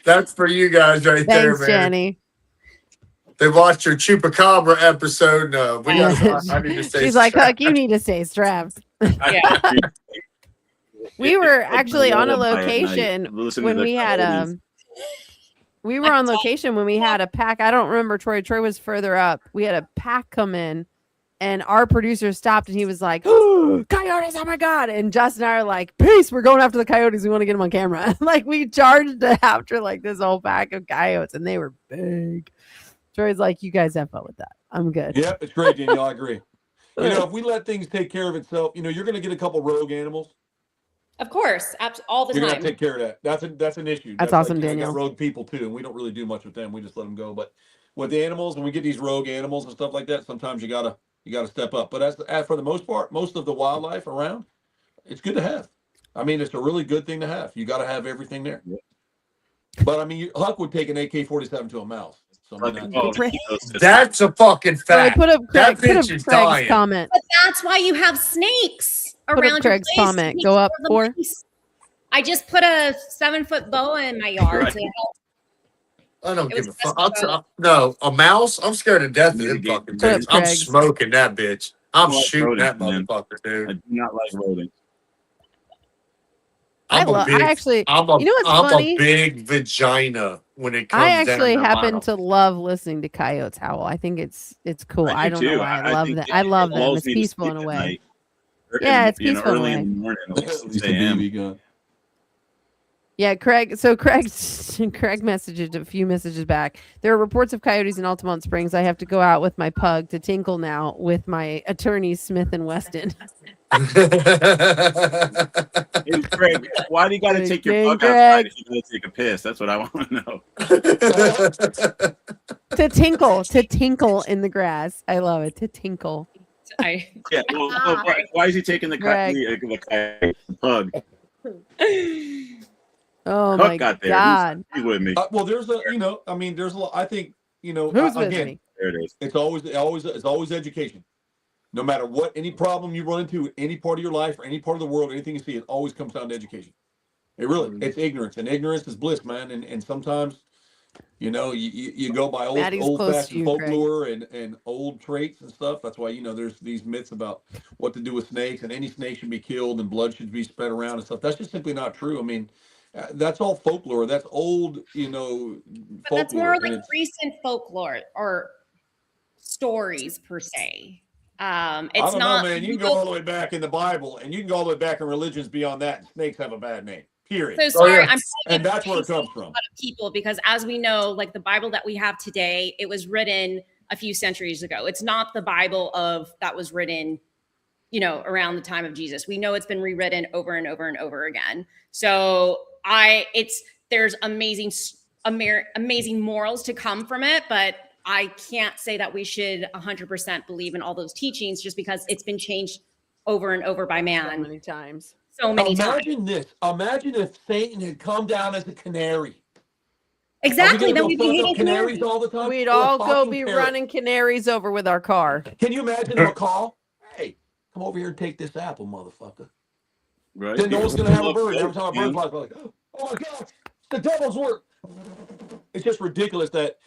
That's for you guys right there, Thanks, man. Jenny. They watched your chupacabra episode. No, we got. I need to say. She's like, Huck, you need to stay strapped. yeah. We were actually on a By at night, location listening to when the we had coyotes. we were on location when we had a pack. I don't remember Troy. Troy was further up. We had a pack come in, and our producer stopped and he was like, "Oh, coyotes! Oh my god!" And Justin and I are like, "Peace! We're going after the coyotes. We want to get them on camera." Like we charged after like this whole pack of coyotes, and they were big. Troy's like, "You guys have fun with that. I'm good." Yep, it's great, Danielle. I agree. You know, if we let things take care of itself, you know, you're going to get a couple rogue animals. Of course, all the You're going time. to take care of that. That's an issue. That's awesome, like, you know, Daniel. we got rogue people too, and we don't really do much with them. We just let them go. But with the animals, when we get these rogue animals and stuff like that, sometimes you gotta step up. But as for the most part, most of the wildlife around, it's good to have. I mean, it's a really good thing to have. You got to have everything there. Yeah. But I mean, Huck would take an AK-47 to a mouse. So, I mean, That's a fucking fact. Put up That Craig's bitch is dying. comment. But that's why you have snakes Put up around your Craig's place. comment. Go up 4. I just put a 7-foot boa in my yard. Right. To help. I don't It give was a fuck. just No, a mouse? I'm scared to death of them Put fucking up things. I'm Craig's. smoking that bitch. I'm I like shooting that rodents, man. motherfucker, I dude. do not like rodents. I actually, you know what's I'm funny? a big vagina when it comes I down actually to happen mouth. to love listening to coyotes howl. I think it's cool. I don't know too. why I love think that. it I love them. lulls It's me to peaceful in sleep a at way. night. Yeah, it's peaceful in a early way. in the morning. Like at 6 least a a.m. BB gun. Yeah, Craig. So Craig messaged a few messages back. There are reports of coyotes in Altamont Springs. I have to go out with my pug to tinkle now with my attorneys Smith and Weston. Hey, Craig, why do you got to take your bug outside if you got to take a piss? That's what I want to know. To tinkle in the grass. I love it. To tinkle. Yeah. Well, why is he taking the pug? Oh Huck my got there. God. He's with me. Well, there's a, I mean, there's a lot. I think, Who's with again, me? There it is. it's always education. No matter what, any problem you run into, any part of your life or any part of the world, anything you see, it always comes down to education. It really, it's ignorance, and ignorance is bliss, man. And sometimes, you go by Maddie's old close to fashioned you, folklore and old traits and stuff. That's why, there's these myths about what to do with snakes, and any snake should be killed and blood should be spread around and stuff. That's just simply not true. I mean, that's all folklore. That's old, folklore. But that's more like it's recent folklore or stories per se. It's I don't not. know, man. You can go all the way back in the Bible, and you can go all the way back in religions beyond that. And snakes have a bad name. Period. So sorry, yeah. I'm And that's where it comes from. a lot of people, because as we know, like the Bible that we have today, it was written a few centuries ago. It's not the Bible that was written, around the time of Jesus. We know it's been rewritten over and over and over again. So there's amazing morals to come from it, but I can't say that we should 100% believe in all those teachings just because it's been changed over and over by man So many times. so many Imagine times. this. Imagine if Satan had come down as a canary. Exactly. Are Then we we'd gonna be go fuck hating up canaries. canaries all the time. We'd Or a all go fucking be parrot? running canaries over with our car. Can you imagine a call? Hey, come over here and take this apple, motherfucker. Right? Then no one's gonna have a bird. Every Every time a bird flies, like, oh my God, the devil's work. It's just ridiculous that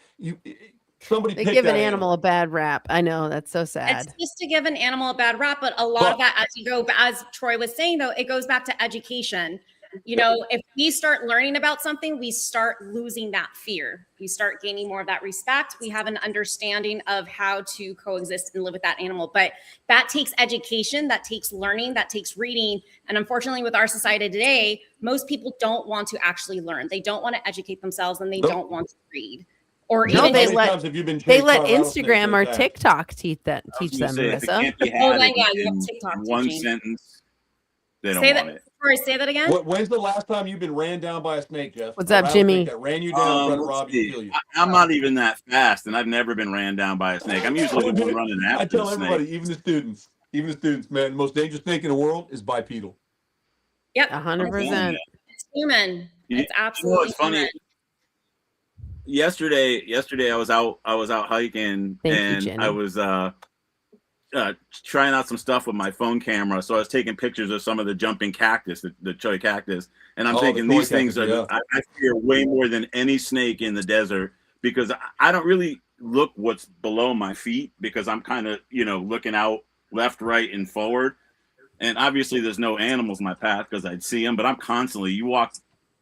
somebody They picked give an that animal a bad rap. I know, that's so sad. It's just to give an animal a bad rap, but a lot of that, as Troy was saying, though, it goes back to education. If we start learning about something, we start losing that fear. We start gaining more of that respect. We have an understanding of how to coexist and live with that animal. But that takes education, that takes learning, that takes reading. And unfortunately, with our society today, most people don't want to actually learn. They don't want to educate themselves, and they don't want to read. Or No, even they just, let- times have you been They chased let by rattlesnakes Instagram or like that? TikTok teach I was them, gonna say, if it Marissa. can't be Oh, had then, yeah, you have in TikTok one teaching. sentence, they don't say want that. it. Troy, say that again. When's the last time you've been ran down by a snake, Jeff? What's A up, rattlesnake Jimmy? That ran you down, tried to Let's rob you, see. kill you. I'm not even that fast, and I've never been ran down by a snake. I'm usually the one running I after tell the everybody, snake. even the students, man, the most dangerous snake in the world is bipedal. Yep. 100%. It's human. You- It's absolutely it's funny. human. Yesterday I was out hiking, Thank you, and Jenny. I was trying out some stuff with my phone camera. So I was taking pictures of some of the jumping cactus, the choy cactus, and I'm Oh, thinking the choy these things cactus, are yeah. I fear way more than any snake in the desert, because I don't really look what's below my feet, because I'm kind of looking out left, right, and forward. And obviously there's no animals in my path because I'd see them, but I'm constantly, you walk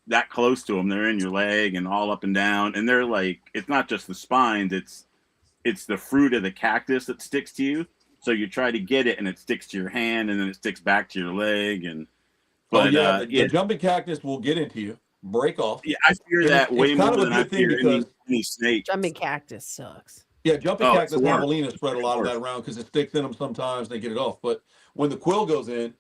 that close to them, they're in your leg and all up and down, and they're like, it's not just the spines, it's the fruit of the cactus that sticks to you. So you try to get it and it sticks to your hand, and then it sticks back to your leg. The jumping cactus will get into you, break off. Yeah, I fear And that it's way kind more of a than I good thing fear because any snake. Jumping cactus sucks. Yeah, jumping Oh, cactus it's and worse. javelina spread a lot of that around because it sticks in them sometimes. They get it off, but when the quill goes in,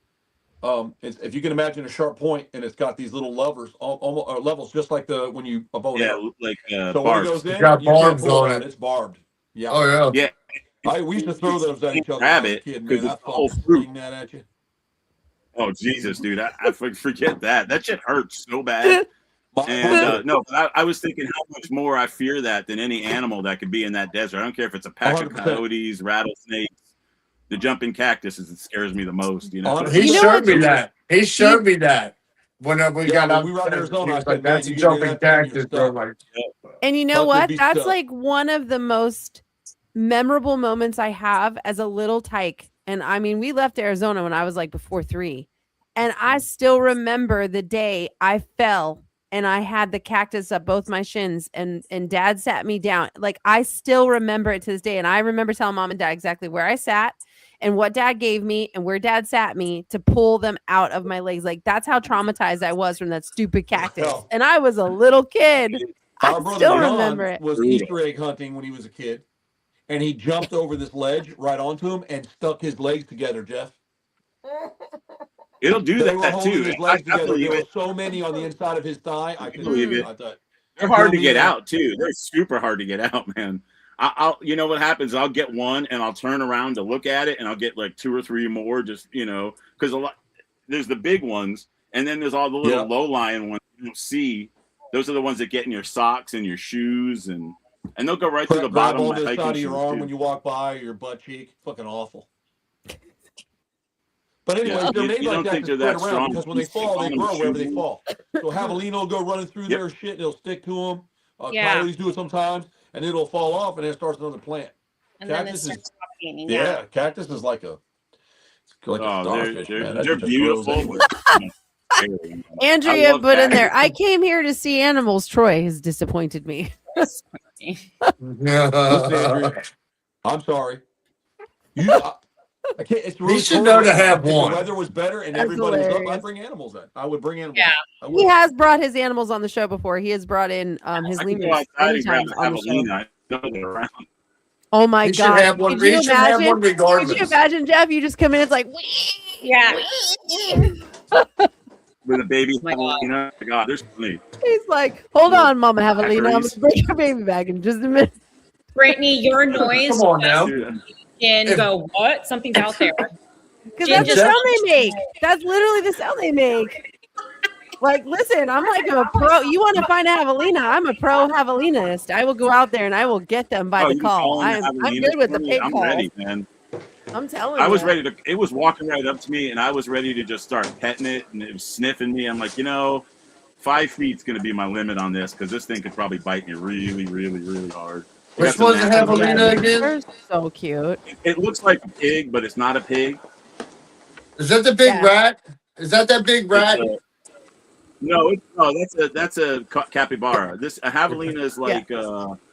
if you can imagine a sharp point and it's got these little levers, almost levels, just like the when you a bow and Yeah, arrow. like So when it barbs. goes in, got you can't barbs pull on out, it. it's barbed. Yeah. Oh yeah. Yeah, We used to throw those at each other grab when I was a it, kid, 'cause man. it's I the whole fucking fruit. fling that at you. Oh Jesus, dude! I forget that. That shit hurts so bad. And no, but I was thinking how much more I fear that than any animal that could be in that desert. I don't care if it's a pack of 100%. coyotes, rattlesnakes, the jumping cactuses. It scares me the most. You know. He You know showed what? me that. He showed me that when we got when up. we were out in Arizona, he I was said, like, "Man, "That's a you get jumping near that thing, cactus." you're Bro. Like, And you know But what? be That's stuck. like one of the most memorable moments I have as a little tyke. And I mean, we left Arizona when I was like before 3. And I still remember the day I fell and I had the cactus up both my shins and dad sat me down. Like I still remember it to this day. And I remember telling mom and dad exactly where I sat and what dad gave me and where dad sat me to pull them out of my legs. Like that's how traumatized I was from that stupid cactus. Hell. And I was a little kid. Our I brother still John remember it. was Easter egg hunting when he was a kid, and he jumped over this ledge right onto him and stuck his legs together, Jeff. It'll do They were that holding too. his I legs together. believe There it. were so many on the inside of his thigh. I couldn't believe it. I thought, They're hard to Kill me, get man. out too. They're super hard to get out, man. I'll you know what happens? I'll get one and I'll turn around to look at it, and I'll get like 2 or 3 more. Just because a lot there's the big ones, and then there's all the little low-lying ones you don't see. Those are the ones that get in your socks and your shoes, and they'll go right to the grab bottom on of my the hiking side of your shoes, arm too. when you walk by, or your butt cheek. Fucking awful. But anyways, Yeah, they're you made like don't that think to they're spread that around strong. because when they You stick fall, they on them grow wherever they shoes. fall. So javelina will go running through Yep. their shit, and it'll stick to them. Yeah. Coyotes do it sometimes, and it'll fall off, and then it starts another plant. And then it Cactus starts is propagating. yeah, cactus is like a Oh, starfish, man. That they're shit just grows beautiful. anywhere. Andrea love put in there, I cactus. came here to see animals. Troy has disappointed me. Listen, Andrea, I'm sorry. I can't. It's really should cold know right to now. have If one. the weather was better and That's everybody was up, hilarious. I'd bring animals in. I would bring animals. Yeah. I He would. has brought his animals on the show before. He has brought in his I can go lemurs outside many and grab times a on the show. javelina. I know they're around. Oh my he should god! have one. Could you He should have imagine? one Could regardless. you imagine, Jeff? You just come in, it's like, Yeah. With a baby my God. javelina. Oh my God, there's funny. he's like, hold on, Mama Javelina, I'm Batteries. gonna bring your baby back in just a minute. Brittany, your noise Come on now. Dude, can If- go, what? Something's out there. Because Jim that's the just- sound they make. That's literally the sound they make. Like, listen, I'm like a pro. You want to find a javelina? I'm a pro javelinist. I will go out there and I will get them by the you call. calling I'm javelina good with the for me? pig I'm calls. ready, man. I'm telling I was you. ready to. It was walking right up to me, and I was ready to just start petting it, and it was sniffing me. I'm like, 5 feet's going to be my limit on this because this thing could probably bite me really, really, really hard. It Which got some one's the nasty- javelina again? They're so cute. It looks like a pig, but it's not a pig. Is that the big Yeah. rat? Is that big rat? That's a capybara. A javelina is like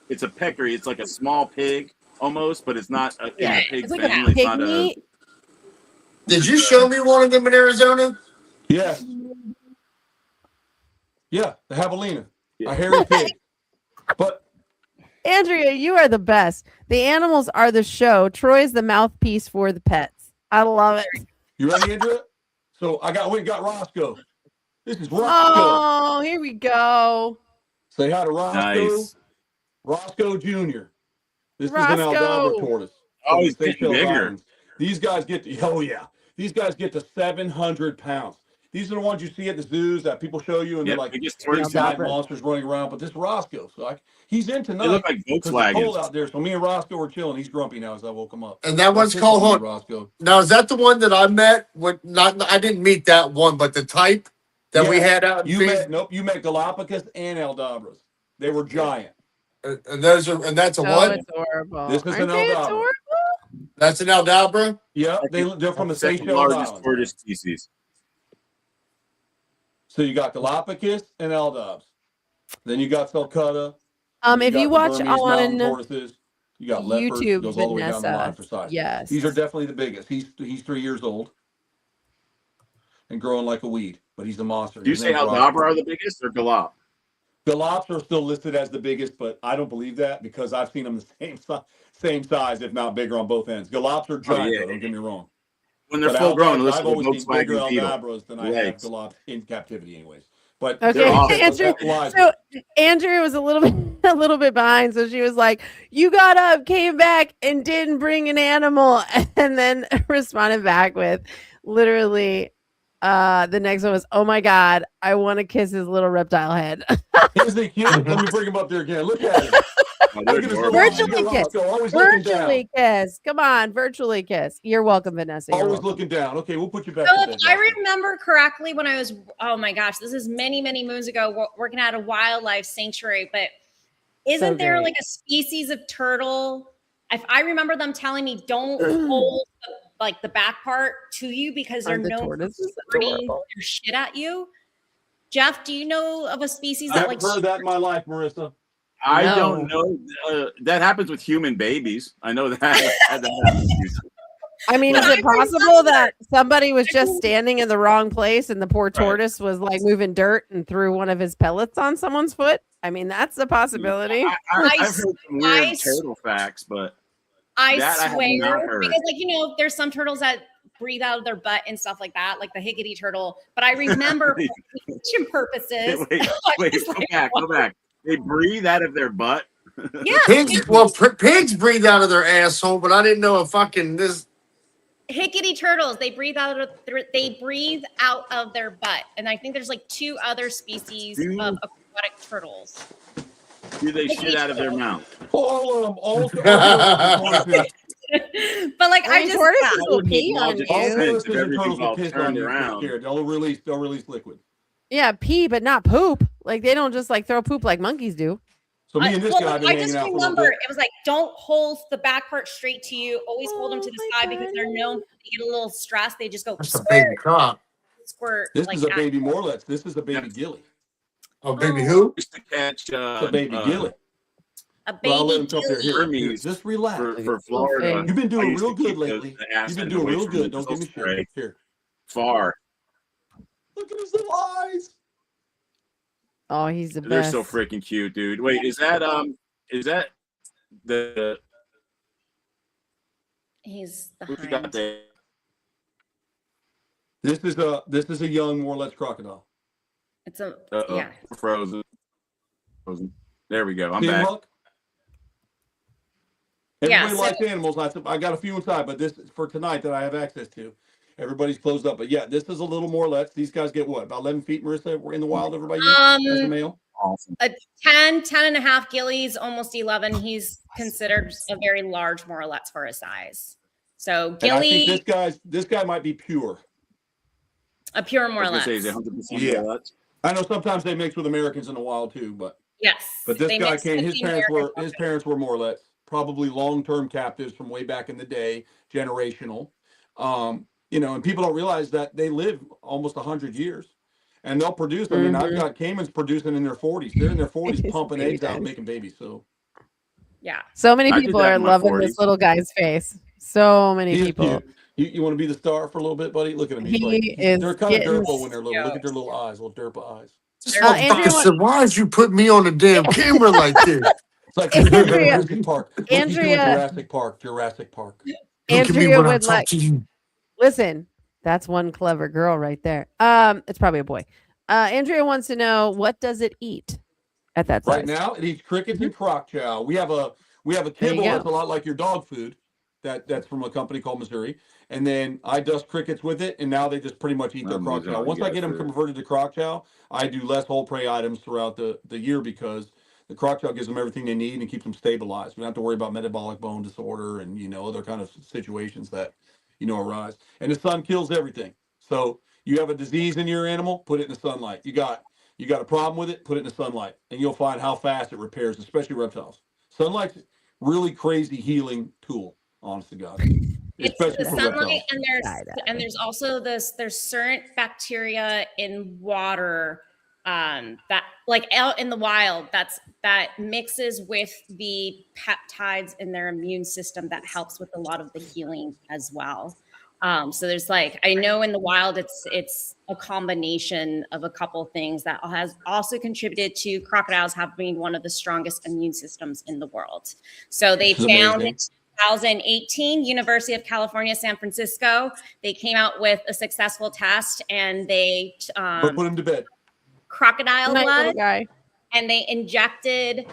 it's a peccary. It's like a small pig almost, but it's not in Yeah, a pig it's like family. a It's not pygmy. Did you show me one of them in Arizona? Yeah. Yeah, the javelina, Yeah. a hairy pig. But Andrea, you are the best. The animals are the show. Troy's the mouthpiece for the pets. I love it. you ready, Andrea? So we got Roscoe. This is Roscoe. Oh, here we go. Say hi to Roscoe. Nice. Roscoe Jr. This is an Roscoe. Aldabra tortoise. Oh, from he's the getting Seychelles bigger. Islands. These guys get to, these guys get to 700 pounds. These are the ones you see at the zoos that people show you, and Yep, they're like they just big tortoise giant Aldabra. monsters running around. But this Roscoe, so he's in They tonight. look like 'cause it's cold Volkswagens. out there. So me and Roscoe were chilling. He's grumpy now as I woke him up. And that one's That's called his Hunt. name, Roscoe. Now, is that the one that I met? I didn't meet that one, but the type that we Yeah, had out in You Phoenix. you met Galapagos and Aldabras. They were giant. And that's a Oh, what? it's horrible. This is Aren't an they Aldabra. adorable? That's an Aldabra? Yeah, they're from the Second Seychelles largest Islands. tortoise species. So you got Galapagos and Aldabs. Then you got Sulcutta. If you watch Burmese mountain on tortoises, you got leopards. YouTube, Goes all the way down the line Vanessa, for size. yes. These are definitely the biggest. He's 3 years old and growing like a weed, but he's a monster. Do you His say name's Roscoe. Aldabra are the biggest or Galap? Galops are still listed as the biggest, but I don't believe that because I've seen them the same size, if not bigger, on both ends. Galops are giant, yeah. though, don't get me wrong. When they're But full grown, Aldabras, listen I've to always seen bigger Volkswagen Beetle. Aldabras than I have Legs. Galops in captivity, anyways. But Okay, They're awesome. Andrew. live. So Andrew was a little bit behind, so she was like, "You got up, came back, and didn't bring an animal," and then responded back with, literally, The next one was, oh my God, I want to kiss his little reptile head. Isn't he cute? Let me bring him up there again. Look at him. Oh, they're Look at his adorable. little Virtually kiss. Roscoe, always looking down. Virtually kiss. Come on, virtually kiss. You're welcome, Vanessa. You're Always welcome. looking down. Okay, we'll put you back. So to if bed, I Roscoe. remember correctly, when I was, oh my gosh, this is many, many moons ago, working at a wildlife sanctuary, but isn't there great. like a species of turtle? If I remember them telling me, don't hold like the back part to you because they're Aren't the known for tortoises squirting adorable? their shit at you. Jeff, do you know of a species I that haven't like heard that in my life, Marissa. I No. don't know. That happens with human babies. I know that. that happens. I mean, But is I it possible remember- that somebody was just standing in the wrong place and the poor tortoise was like moving dirt and threw one of his pellets on someone's foot? I mean, that's a possibility. I've heard some I weird turtle facts, but I That I have swear, not heard. because like there's some turtles that breathe out of their butt and stuff like that, like the hickety turtle. But I remember for teaching purposes. wait, I was go like, back, go back. They breathe out of their butt. Yeah, Pigs, pigs breathe out of their asshole, but I didn't know a fucking this. hickety turtles. They breathe out of their butt, and I think there's like 2 other species Dude. of aquatic turtles. Do they shit out of their mouth? All of them. All tortoises. But like I I mean, just tortoises That will would pee make on logical All you. sense. tortoises if and everything turtles will all piss on turned you if they're around. scared. They'll release liquid. Yeah, pee, but not poop. Like they don't just like throw poop like monkeys do. So me and this guy have been I hanging just out for a little remember bit. it was like, don't hold the back part straight to you. Always hold them to the Oh side my because they're known to get a little stressed. They just go That's a baby croc. squirt. This like is a at- baby Morlets. This is a baby Gilly. Oh, baby who? Used to catch It's a baby Gilly. a Well, I'll let him baby come up there. Here, Hermes just relax. for Florida. You've been I doing used to real good keep the lately. ass You've been end doing away real from good. the Don't give me spray. shit. Here. Far. Look at his little eyes. Oh, he's the They're best. so freaking cute, dude. Wait, is that the He's the what you got hind. there? This is a young Morlets crocodile. It's a Uh-oh. yeah. Frozen. There we go. I'm See him, back. Huck? Yeah, Everybody likes animals. I got a few inside, but this is for tonight that I have access to. Everybody's closed up. But yeah, this is a little Morlets. These guys get what? About 11 feet, Marissa? We're in the wild over by you as a male? Awesome. 10 and a half gillies, almost 11. He's considered a very large Morlets for his size. So And I think gilly, this guy might be pure. a pure I was gonna say, is it Morlets. 100% Yeah. Morlets? I know sometimes they mix with Americans in the wild too, but Yes. this they guy mix came. with His the parents American were Morlets, probably long-term captives from way back in the day, generational. And people don't realize that they live almost 100 years, and they'll produce. I mean, I've Mhm. got Caymans producing in their 40s. They're in their 40s, It's pumping baby eggs out, time. and making babies. So Yeah. So many I did people that are in my loving 40s. this little guy's face. So many he is people. cute. You want to be the star for a little bit, buddy? Look at him. He is They're kind of getting derpy when they're little. Look at stoked. their little eyes, little derpa eyes. This Andrea motherfucker wa- said, "Why did you put me on the damn camera like this? It's like he's doing Andrea- Jurassic Park. Look, he's doing Andrea- Jurassic Park. Jurassic Park. Look at me Andrea when I would talk like to you." listen. That's one clever girl right there. It's probably a boy. Andrea wants to know, what does it eat at that size? Right now, it eats crickets and croc chow. We have a There you kibble go. that's a lot like your dog food. That's from a company called Missouri. And then I dust crickets with it, and now they just pretty much eat their I'm croc losing chow. all Once you I guys get them for- converted to croc chow, I do less whole prey items throughout the year because the croc chow gives them everything they need and keeps them stabilized. We don't have to worry about metabolic bone disorder and other kind of situations that arise. And the sun kills everything. So you have a disease in your animal, put it in the sunlight. You got a problem with it, put it in the sunlight, and you'll find how fast it repairs, especially reptiles. Sunlight's really crazy healing tool, honest to God. It's Especially the for sunlight, reptiles. and there's also there's certain bacteria in water that like out in the wild that mixes with the peptides in their immune system that helps with a lot of the healing as well. So there's I know in the wild it's a combination of a couple things that has also contributed to crocodiles having one of the strongest immune systems in the world. So they This is found amazing. in 2018, University of California, San Francisco, they came out with a successful test, and they But put him to bed. crocodile Nice little blood, guy. and they injected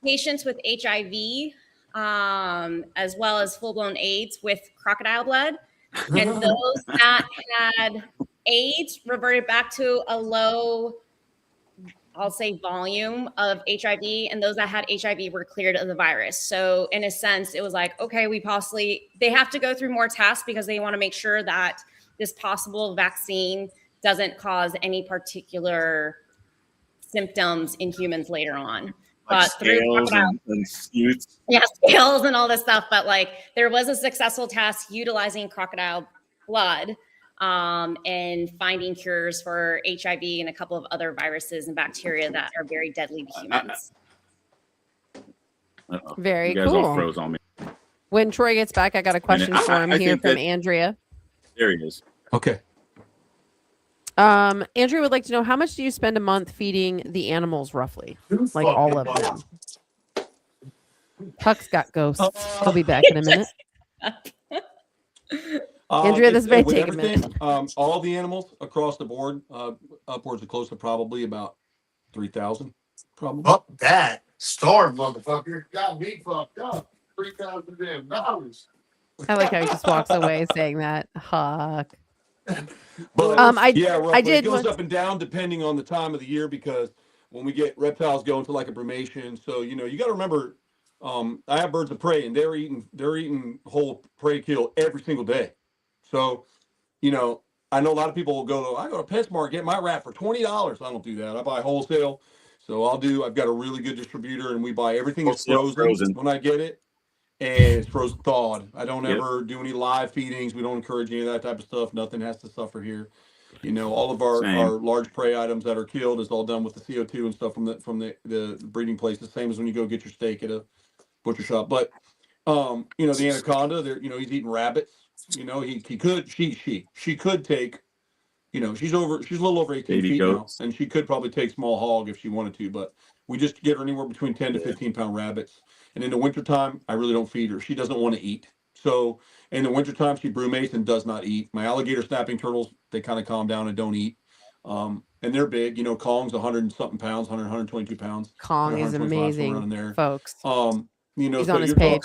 patients with HIV as well as full-blown AIDS with crocodile blood. And those that had 8 reverted back to a low, I'll say, volume of HIV, and those that had HIV were cleared of the virus. So in a sense, it was like, okay, they have to go through more tests because they want to make sure that this possible vaccine doesn't cause any particular symptoms in humans later on. Like But through scales crocodile, and scutes. yeah, scales and all this stuff. But like there was a successful test utilizing crocodile blood and finding cures for HIV and a couple of other viruses and bacteria that are very deadly to humans. Very You guys all cool. froze on me. When Troy gets back, I got a question for him I here think from that- Andrea. There he is. Okay. Andrea would like to know, how much do you spend a month feeding the animals roughly? Like all of them. Puck's got ghosts. He'll be back in a minute. Andrea, this may with take a minute. everything, all the animals across the board, upwards of close to probably about 3,000. Probably. Fuck that. Starved motherfucker. Got me fucked up. $3,000. I like how he just walks away saying that. Huck. But I roughly. did It goes want- up and down depending on the time of the year, because when we get reptiles going to like a brumation, so you got to remember, I have birds of prey and they're eating whole prey kill every single day. So, I know a lot of people will go, I go to PetSmart, get my rat for $20. I don't do that. I buy wholesale. So I've got a really good distributor, and we buy everything is frozen when I get it. And it's frozen thawed. I don't ever do any live feedings. We don't encourage any of that type of stuff. Nothing has to suffer here. All of our large prey items that are killed is all done with the CO2 and stuff from the breeding places. Same as when you go get your steak at a butcher shop. But the anaconda, he's eating rabbits. She could take, she's a little over 18 Baby feet goats. now, and she could probably take small hog if she wanted to, but we just get her anywhere between 10 to 15 pound rabbits. And in the wintertime, I really don't feed her. She doesn't want to eat. So in the wintertime, she brumates and does not eat. My alligator snapping turtles, they kind of calm down and don't eat. And they're big. Kong's 100 and something pounds, 122 pounds. Kong is 125 amazing, around there. folks. He's on his page.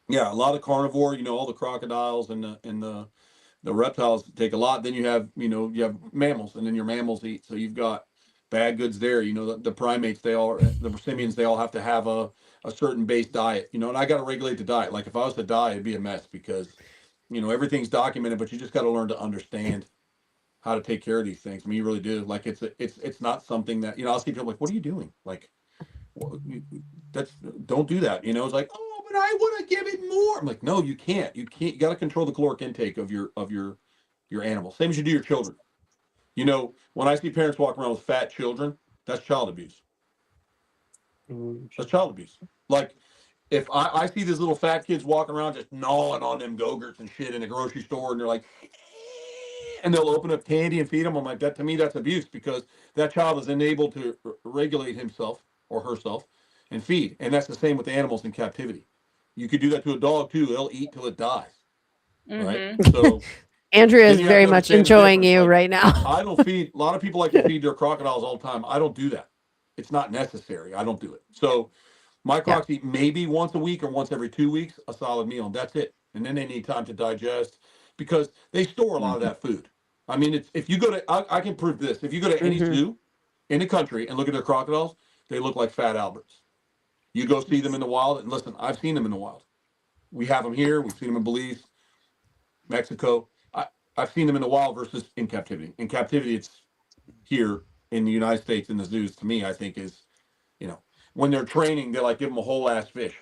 Yeah, a lot of carnivore. All the crocodiles and the reptiles take a lot. Then you have mammals, and then your mammals eat. So you've got bad goods there. The primates, the simians, they all have to have a certain base diet. And I got to regulate the diet. Like if I was to die, it'd be a mess because everything's documented, but you just got to learn to understand how to take care of these things. I mean, you really do. Like it's not something that I'll see people like, what are you doing? Like, don't do that. It's like, oh, but I want to give it more. I'm like, no, you can't. You got to control the caloric intake of your animals. Same as you do your children. When I see parents walk around with fat children, that's child abuse. That's child abuse. Like, if I see these little fat kids walking around just gnawing on them Go-Gurts and shit in the grocery store, and they're like, and they'll open up candy and feed them. I'm like, to me, that's abuse, because that child is unable to regulate himself or herself and feed. And that's the same with animals in captivity. You could do that to a dog too. They'll eat till it dies. Right? So Andrea is then you have very to much understand the enjoying difference. you Like, right now. I don't feed. A lot of people like to feed their crocodiles all the time. I don't do that. It's not necessary. I don't do it. So my crocs eat maybe once a week or once every 2 weeks a solid meal, and that's it. And then they need time to digest, because they store a lot of that food. I mean, if you go to, I can prove this. If you go to any zoo in the country and look at their crocodiles, they look like fat Alberts. You go see them in the wild, and listen, I've seen them in the wild. We have them here. We've seen them in Belize, Mexico. I've seen them in the wild versus in captivity. In captivity, it's here in the United States in the zoos. To me, I think is, when they're training, they like give them a whole ass fish.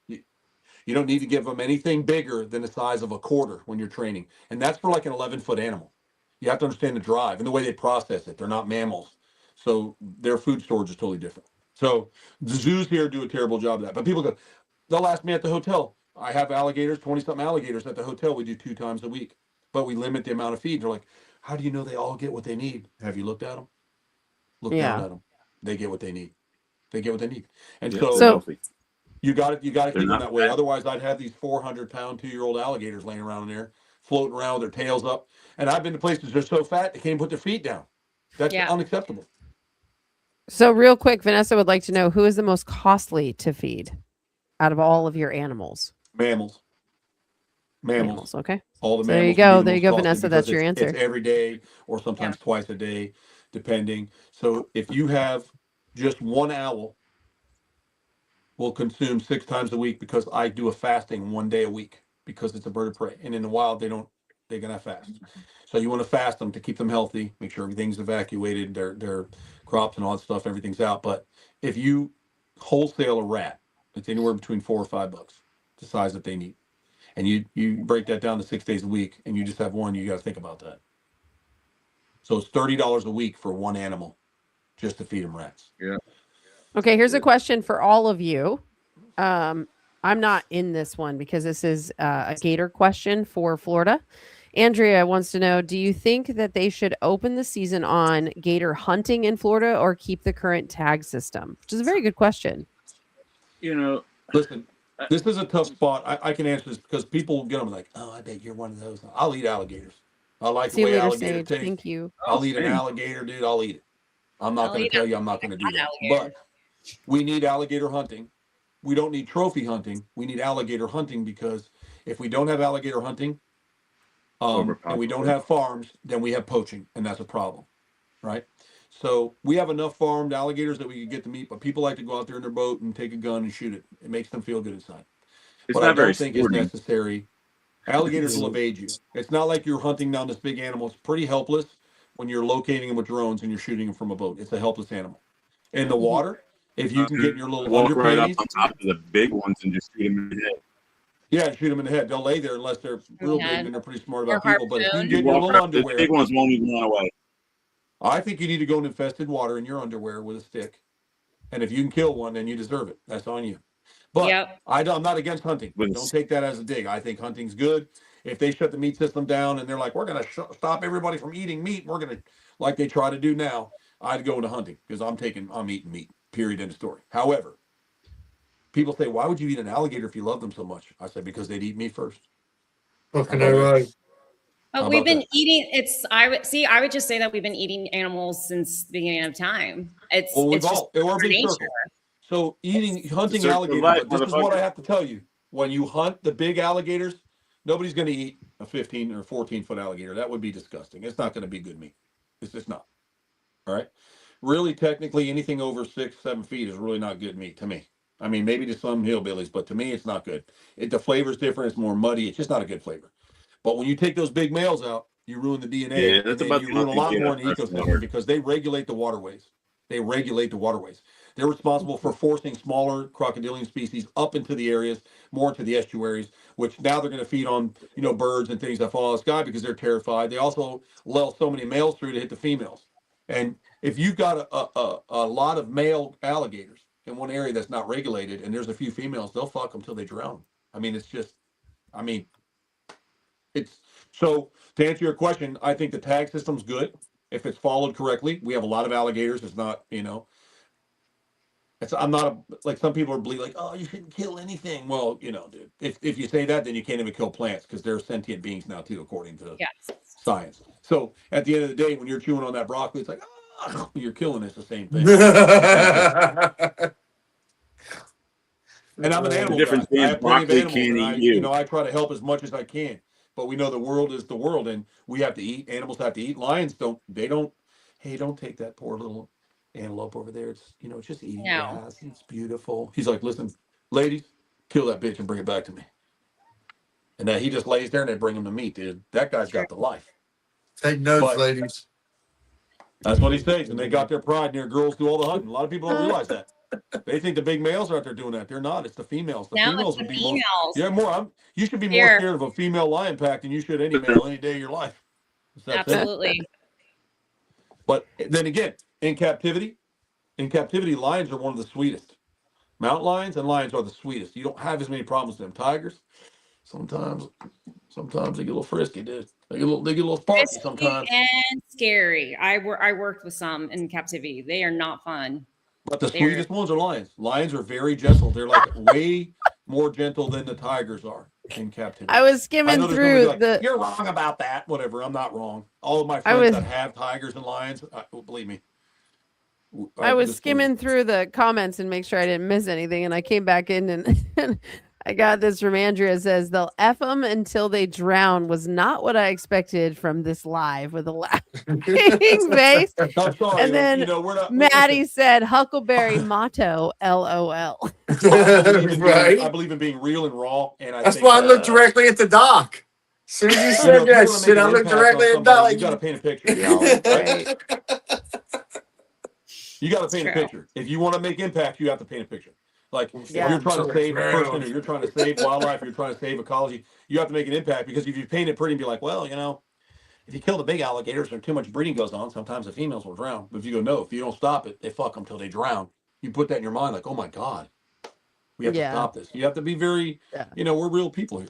You don't need to give them anything bigger than the size of a quarter when you're training, and that's for like an 11-foot animal. You have to understand the drive and the way they process it. They're not mammals, so their food storage is totally different. So the zoos here do a terrible job of that. But people go, they'll ask me at the hotel. I have alligators, 20-something alligators at the hotel. We do 2 times a week, but we limit the amount of feed. They're like, how do you know they all get what they need? Have you looked at them? Look down at them. They get what they need. They get what they need. And so you got to keep them that way. Otherwise, I'd have these 400-pound 2-year-old alligators laying around in there, floating around with their tails up. And I've been to places they're so fat they can't put their feet down. That's unacceptable. So real quick, Vanessa would like to know, who is the most costly to feed out of all of your animals? Mammals. Mammals. Okay. All the So there you mammals. go. would There be you the go, most costly Vanessa. because That's your it's answer. every day or sometimes twice a day, depending. So if you have just one owl will consume 6 times a week because I do a fasting 1 day a week because it's a bird of prey. And in the wild, they're gonna fast. So you want to fast them to keep them healthy, make sure everything's evacuated, their crops and all that stuff, everything's out. But if you wholesale a rat, it's anywhere between $4 or $5, the size that they need. And you break that down to 6 days a week and you just have one, you got to think about that. So it's $30 a week for one animal just to feed them rats. Yeah. Okay, here's a question for all of you. I'm not in this one because this is a gator question for Florida. Andrea wants to know, do you think that they should open the season on gator hunting in Florida or keep the current tag system? Which is a very good question. You know, Listen, this is a tough spot. I can answer this because people get them like, oh, I bet you're one of those. I'll eat alligators. I like See the you way later, alligator Sage. tastes. Thank you. I'll eat an same. alligator, dude. I'll eat it. I'm not I'll going to eat tell you I'm not going to do hot that. alligator. But we need alligator hunting. We don't need trophy hunting. We need alligator hunting because if we don't have alligator hunting, and we don't have farms, then we have poaching, and that's a problem, right? So we have enough farmed alligators that we could get to meat, but people like to go out there in their boat and take a gun and shoot it. It makes them feel good inside. It's But not I very don't think it's sporting. necessary. Alligators will evade you. It's not like you're hunting down this big animal. It's pretty helpless when you're locating them with drones and you're shooting them from a boat. It's a helpless animal. In the water, if you can get in your little Walk right up underpanties, on top of the big ones and just shoot them in the head. yeah, shoot them in the head. They'll lay there unless they're real big head. and they're pretty smart Or about people. But if you can harpoon. get in your Walk little right, the underwear, big ones won't even run away. I think you need to go in infested water in your underwear with a stick. And if you can kill one, then you deserve it. That's on you. But Yep. I'm not against hunting. With a Don't take that as a dig. I think hunting's good. If they shut the meat system down and they're like, we're going to stop everybody from eating meat, we're going to, like they try to do now, I'd go into hunting because I'm eating meat, period, end of story. However, people say, why would you eat an alligator if you love them so much? I said, because they'd eat me first. Fucking How about right. How But we've about been that? eating. I would just say that we've been eating animals since the beginning of time. It's Well, we've it's just we're a big nature. circle. So hunting circle of alligators, life, but this is what I motherfucker. have to tell you. When you hunt the big alligators, nobody's going to eat a 15 or 14-foot alligator. That would be disgusting. It's not going to be good meat. It's just not. All right. Really, technically, anything over 6, 7 feet is really not good meat to me. I mean, maybe to some hillbillies, but to me, it's not good. The flavor's different. It's more muddy. It's just not a good flavor. But when you take those big males out, you ruin the DNA. Yeah, that's and about you the ruin a only lot thing more in I the personally ecosystem heard. because they regulate the waterways. They're responsible for forcing smaller crocodilian species up into the areas, more into the estuaries, which now they're going to feed on, birds and things that fall out of the sky because they're terrified. They also lull so many males through to hit the females. And if you've got a lot of male alligators in one area that's not regulated and there's a few females, they'll fuck them till they drown. I mean, it's so to answer your question, I think the tag system's good if it's followed correctly. We have a lot of alligators. It's not, I'm not like some people are believe like, oh, you shouldn't kill anything. Well, dude, if you say that, then you can't even kill plants because they're sentient beings now too, according to Yes. science. So at the end of the day, when you're chewing on that broccoli, it's like, oh, you're killing. It's the same thing. And I'm an The animal guy. difference I is have plenty of broccoli animals, can't and eat you. I try to help as much as I can. But we know the world is the world, and we have to eat. Animals have to eat. Lions don't. They don't. Hey, don't take that poor little antelope over there. It's it's just eating No. grass. It's beautiful. He's like, listen, ladies, kill that bitch and bring it back to me. And then he just lays there, and they bring him the meat, dude. That guy's got the life. Take notes, But- ladies. That's what he says, and they got their pride, and their girls do all the hunting. A lot of people don't realize that. They think the big males are out there doing that. They're not. It's the females. The Now females it's the would be more. females. Yeah, more. You should be more Here. scared of a female lion pack than you should any male any day of your life. That's it. Absolutely. But then again, in captivity, lions are one of the sweetest. Mountain lions and lions are the sweetest. You don't have as many problems with them. Tigers, sometimes they get a little frisky, dude. They get a little sparky Risky sometimes. and scary. I worked with some in captivity. They are not fun. But the They're- sweetest ones are lions. Lions are very gentle. They're like way more gentle than the tigers are in captivity. I was I skimming know there's through gonna be like, the. you're wrong about that. Whatever. I'm not wrong. All of my I friends was- that have tigers and lions, believe me. I was just skimming through the comments and make sure I didn't miss anything, and I came back in and I got this from Andrea. It says they'll F them until they drown was not what I expected from this live with a laughing face. I'm sorry. And then we're not. Maddie said Huckleberry motto, LOL. Right? I believe in being real and raw, and I That's think why I looked directly at the doc. As soon as you if said you that wanna make shit, an I looked impact on directly at somebody, Doc. You got to paint a picture. Right. You got to paint a True. picture. If you want to make impact, you have to paint a picture. Like Yeah. if you're trying to save a person, or you're trying to save wildlife, or you're trying to save ecology, you have to make an impact. Because if you paint it pretty and be like, well, if you kill the big alligators and too much breeding goes on, sometimes the females will drown. But if you go, no, if you don't stop it, they fuck them till they drown. You put that in your mind, like, oh my god, we have to stop this. You have to be very, we're real people here.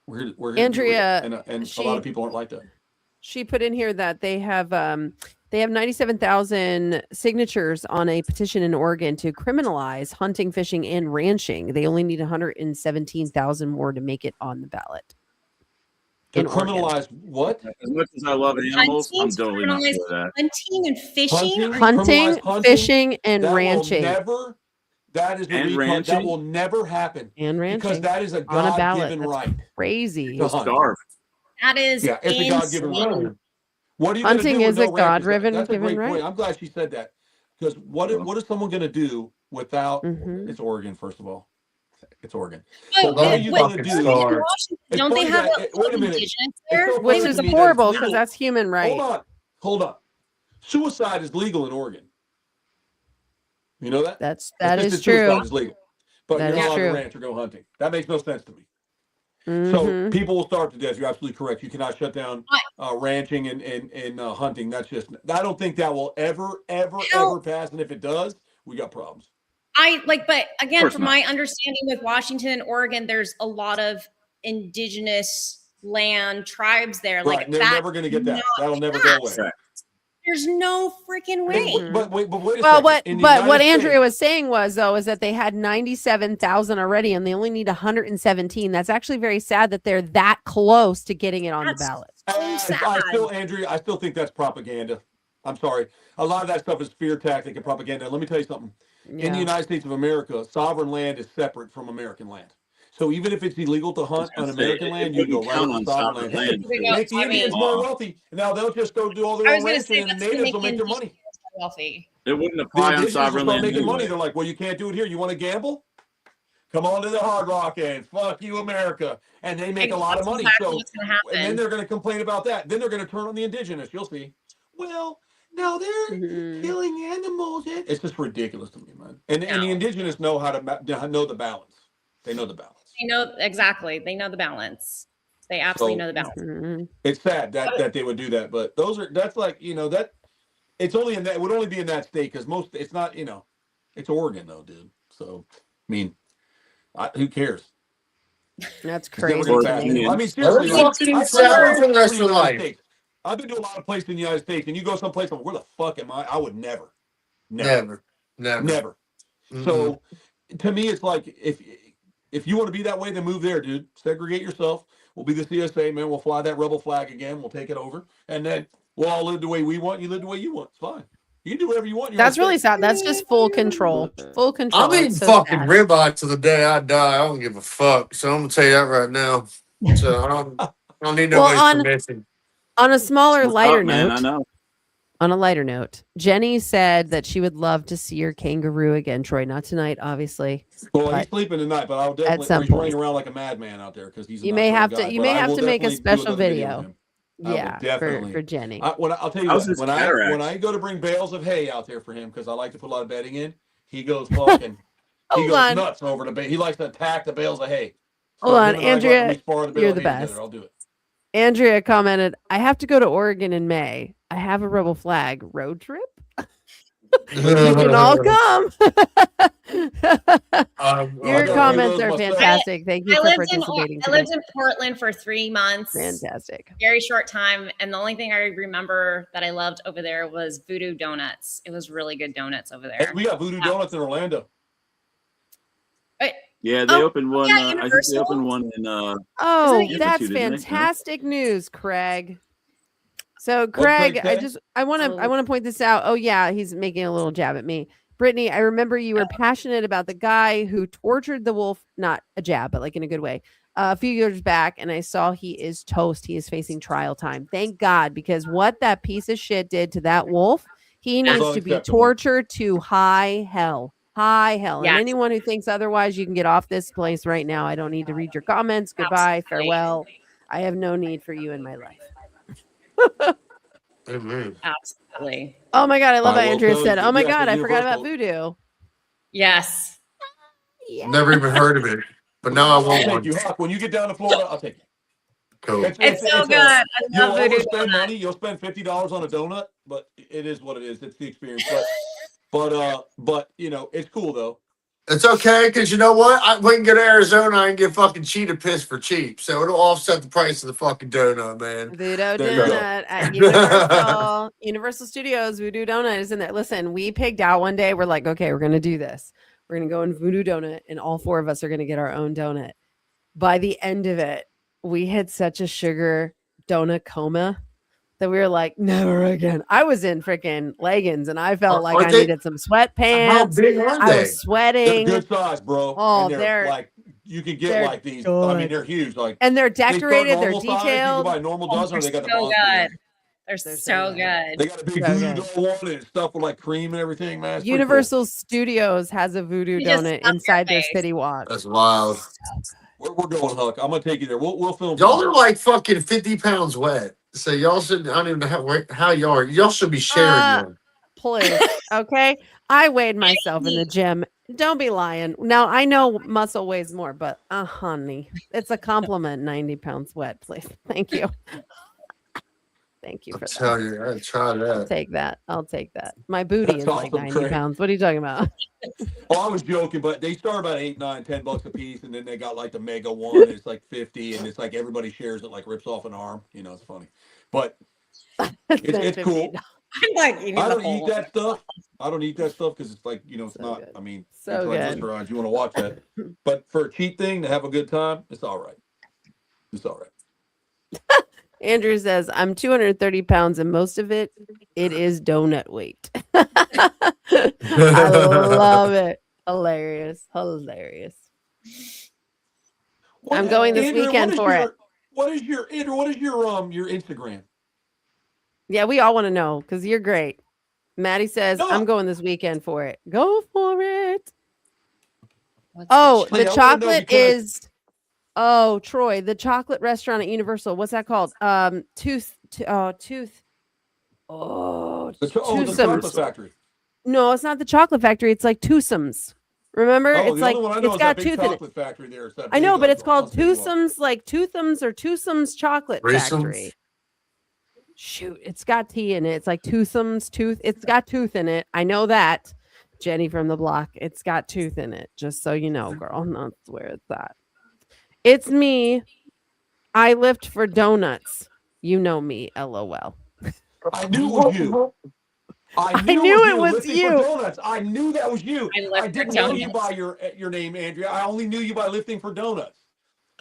We're here to Andrea, be real. And a lot of people aren't like that. She put in here that they have 97,000 signatures on a petition in Oregon to criminalize hunting, fishing, and ranching. They only need 117,000 more to make it on the ballot. To in Oregon. criminalize what? As much as I love animals, I'm totally not criminalize for that. hunting and fishing. Hunting, Criminalize fishing, and that ranching. That is the And recon, that ranching? will never happen. And ranching. Because that is a on a ballot. God-given That's right. crazy. To hunt. Starve. That is Yeah, it's a God-given insane. right. What are you gonna Hunting do with is no a ranches? God-driven That's a given great right. point. I'm glad she said that. Because what is someone going to do without? Mhm. It's Oregon, first of all. It's Oregon. But what are you going to fucking do? stars. It's Don't they funny have that- wait a minute. indigenous It's there? so Which funny is to me that horrible it's because legal. that's human right. Hold on. Suicide is legal in Oregon. You know that? That is Assisted true. suicide is legal. But That you're is not allowed true. to ranch or go hunting. That makes no sense to me. So Mhm. people will starve to death. You're absolutely correct. You cannot shut down ranching and hunting. That's just. I don't think that will ever pass. And if it does, we got problems. But again, course from not. my understanding with Washington and Oregon, there's a lot of indigenous land tribes there. Right. Like And they're that, never going to get that. not That'll never go away. Right. there's no freaking way. But wait a Well, second. what Andrea was saying was is that they had 97,000 already and they only need 117. That's actually very sad that they're that close to getting it on the That's ballot. so sad. I still think that's propaganda. I'm sorry. A lot of that stuff is fear tactic and propaganda. Let me tell you something. In the Yeah. United States of America, sovereign land is separate from American land. So even if it's illegal to hunt on American land, you go right on sovereign land. We go- Make the I mean- Indians more wealthy. Now they'll just go do all their I own was going to ranching, say and the that's going to natives make will make their money. wealthy. It wouldn't The apply on indigenous will sovereign start land making money. anyway. They're like, well, you can't do it here. You want to gamble? Come on to the Hard Rock and fuck you, America. And they make a lot of That's money. exactly So, what's going to happen. and then they're going to complain about that. Then they're going to turn on the indigenous. You'll see. Well, now they're Mhm. killing animals. It's just ridiculous to me, man. And the indigenous know how to know the balance. They know the balance. They know exactly. They know the balance. They absolutely So- know the balance. Mhm. It's sad that they would do that, but that's like that. It's only it would only be in that state because it's not it's Oregon though, dude. So I mean, who cares? That's It's never crazy. gonna Or pass. Indians. I mean, Let seriously, them fucking I've travel for the rest of been their to the life. United States. I've been to a lot of places in the United States, and you go someplace, I'm like, where the fuck am I? I would never. Never. Mm-hmm. So to me, it's like if you want to be that way, then move there, dude. Segregate yourself. We'll be the CSA, man. We'll fly that rebel flag again. We'll take it over, and then we'll all live the way we want. You live the way you want. It's fine. You can do whatever you want. in your That's own really state. sad. That's just full control. Full control. I'm eating It's so fucking sad. ribeye till the day I die. I don't give a fuck. So I'm gonna tell you that right now. So I don't need Well, nobody's permission. On a smaller, What's lighter up, man? note, I know. on a lighter note, Jenny said that she would love to see your kangaroo again, Troy. Not tonight, obviously. Well, But he's sleeping tonight, but I'll definitely. some He's running point. around like a madman out there because he's. A You may nocturnal have to. guy, You but may I have will to make a definitely do special another video. with him. I will Yeah, definitely. for Jenny. I'll tell you How's what. his When cataracts? I go to bring bales of hay out there for him because I like to put a lot of bedding in, he goes fucking. he Hold goes on. nuts over the bale. He likes to attack the bales of hay. Hold on, him and I go out and Andrea, we spar the bale you're of the hay together. best. I'll do it. Andrea commented, "I have to go to Oregon in May. I have a rebel flag road trip. You can all come." Your go comments those are myself. fantastic. Thank you I for lived participating. I lived in Portland for 3 months. Fantastic. Very short time. And the only thing I remember that I loved over there was Voodoo Donuts. It was really good donuts over Hey, there. we got Voodoo Donuts in Orlando. Yeah, they Oh, opened one. yeah, I think they Universal. opened one in. Oh, Isn't it that's Institute, isn't it? fantastic news, Craig. So Craig Craig, say? I want to point this out. Oh yeah, he's making a little jab at me. Brittany, I remember you were passionate about the guy who tortured the wolf, not a jab, but like in a good way, a few years back. And I saw he is toast. He is facing trial time. Thank God, because what that piece of shit did to that wolf, he That's needs to be unacceptable. tortured to high hell. High hell. Yes. And anyone who thinks otherwise, you can get off this place right now. I don't need to read your comments. Goodbye. Absolutely. Farewell. I have no need for you in my life. Amen. Absolutely. Oh my God. I love All how right, Andrea well, said, so, oh my yeah, God, so I forgot about Universal- voodoo. Yes. Yeah. Never even heard of it, but now I I'll want take one. you, Huck. When you get down to Florida, I'll take you. Cool. It's so good. I You'll love voodoo. overspend money. You'll spend $50 on a donut, but it is what it is. It's the experience. But you know, it's cool though. It's okay, because you know what? We can go to Arizona and get fucking cheetah piss for cheap. So it'll offset the price of the fucking donut, man. Voodoo There you go. Donut at Universal. Universal Studios. Voodoo Donut is in there. Listen, we pigged out one day. We're like, okay, we're going to do this. We're going to go in Voodoo Donut, and all four of us are going to get our own donut. By the end of it, we had such a sugar donut coma that we were like, never again. I was in freaking leggings, and I felt like I needed some How sweatpants. big are I they? was sweating. They're good size, bro. Oh, and they're- like you can they're get like these. I mean, they're huge. Like And they're they start decorated. They're normal size, you can detailed. buy a normal dozen, or they got the so monster good. ones. They're so so good. good. They got a big So voodoo good. doll on it and stuff with like cream and everything, man. It's pretty Universal Studios has a voodoo You just donut stuff your inside their face. City Walk. That's wild. cool. We're going, Huck. I'm gonna take you there. We'll film. Y'all are like fucking 50 pounds wet. So y'all should, I don't even know how y'all are. Y'all should be sharing one. Please. Okay. I weighed myself in the gym. Don't be lying. Now I know muscle weighs more, but honey, it's a compliment. 90 pounds wet, please. Thank you. Thank you I'll for tell that. you, I'd try I'll that. take that. I'll take that. My booty That's is like awesome, 90 Craig. pounds. What are you talking about? Oh, I was joking, but they start about $8, $9, $10 a piece, and then they got like the mega one. It's like 50, and it's like everybody shares it, like rips off an arm. You know, it's funny, but it's cool. I'm like eating I the don't eat whole. that stuff. I don't eat that stuff because it's like, you know, it's So not. good. I mean, So it's good. triglycerides. You want to watch that, but for a cheap thing to have a good time, it's all right. It's all right. Andrew says, I'm 230 pounds and most of it is donut weight. I love it. Hilarious. Hilarious. I'm going this weekend for it. What is your Andrew? What is your Instagram? Yeah, we all want to know because you're great. Maddie says, No. I'm going this weekend for it. Go for it. What's Oh, Hey, the I wanna know chocolate because- is. Oh, Troy, the chocolate restaurant at Universal. What's that called? Tooth. Oh, The Twosomes. chocolate factory. No, it's not the chocolate factory. It's like Twosomes. Remember? Oh, It's the like only one I know it's is got that big tooth in it. chocolate factory there. It's that I know, big but it's called I'll tell you what. Twosomes, like Toothums or Twosomes Chocolate Threesomes? Factory. Shoot, it's got T in it. It's like Twosomes tooth. It's got tooth in it. I know that, Jenny from the block. It's got tooth in it. Just so you know, girl. That's where it's at. It's me. I lift for donuts. You know me. LOL. I knew it was you. I knew it was lifting you. For donuts. I knew that was you. I lift I for didn't know you donuts. by your name, Andrea. I only knew you by lifting for donuts.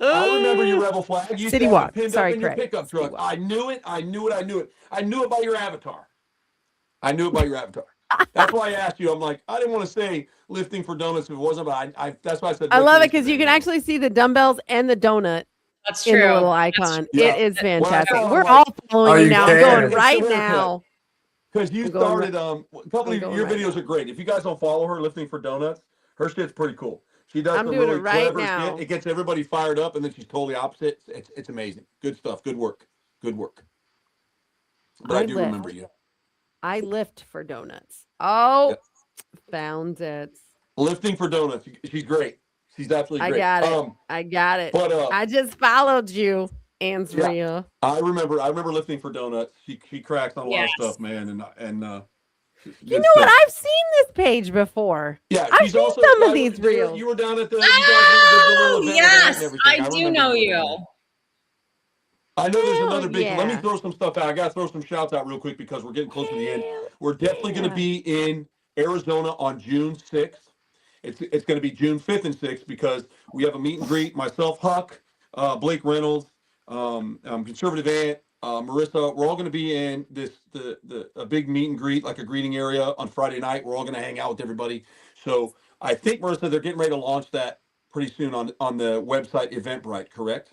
I remember your rebel flag. You City used to have Walk. it pinned Sorry, up in your Craig. pickup City truck. Walk. I knew it. I knew it. I knew it. I knew it by your avatar. I knew it by your avatar. That's why I asked you. I'm like, I didn't want to say lifting for donuts if it wasn't, but I that's why I said. I love it lifting because you Instagram. can actually see the dumbbells and the donut That's in true. the little icon. Yeah. It is When I fantastic. saw it, We're I'm all Are following you you now. I'm kidding? going It's right the haircut. now. Because you I'm going started a couple I'm of going your right videos now. are great. If you guys don't follow her, lifting for donuts, her shit's pretty cool. She does I'm some doing really it right clever now. shit. It gets everybody fired up, and then she's totally opposite. It's amazing. Good stuff. Good work. Good work. But I do lift. remember you. I lift for donuts. Oh, Yep. found it. Lifting for donuts. She's great. She's absolutely I great. got it. I got it. But I just followed you, Andrea. I remember lifting for donuts. She cracks on a lot of Yes. stuff, man, and You know what? I've seen this page before. Yeah, I've she's seen also some of these reels. You were down at the. You guys did the little Oh, event yes. and everything. I do remember know you. you. I know there's Hell another big. Let me yeah. throw some stuff out. I got to throw some shouts out real quick because we're getting close to the end. We're definitely going to yeah. be in Arizona on June 6th. It's going to be June 5th and 6th because we have a meet and greet. Myself, Huck, Blake Reynolds, Conservative Ant, Marissa, we're all going to be in a big meet and greet, like a greeting area on Friday night. We're all going to hang out with everybody. So I think, Marissa, they're getting ready to launch that pretty soon on the website Eventbrite, correct?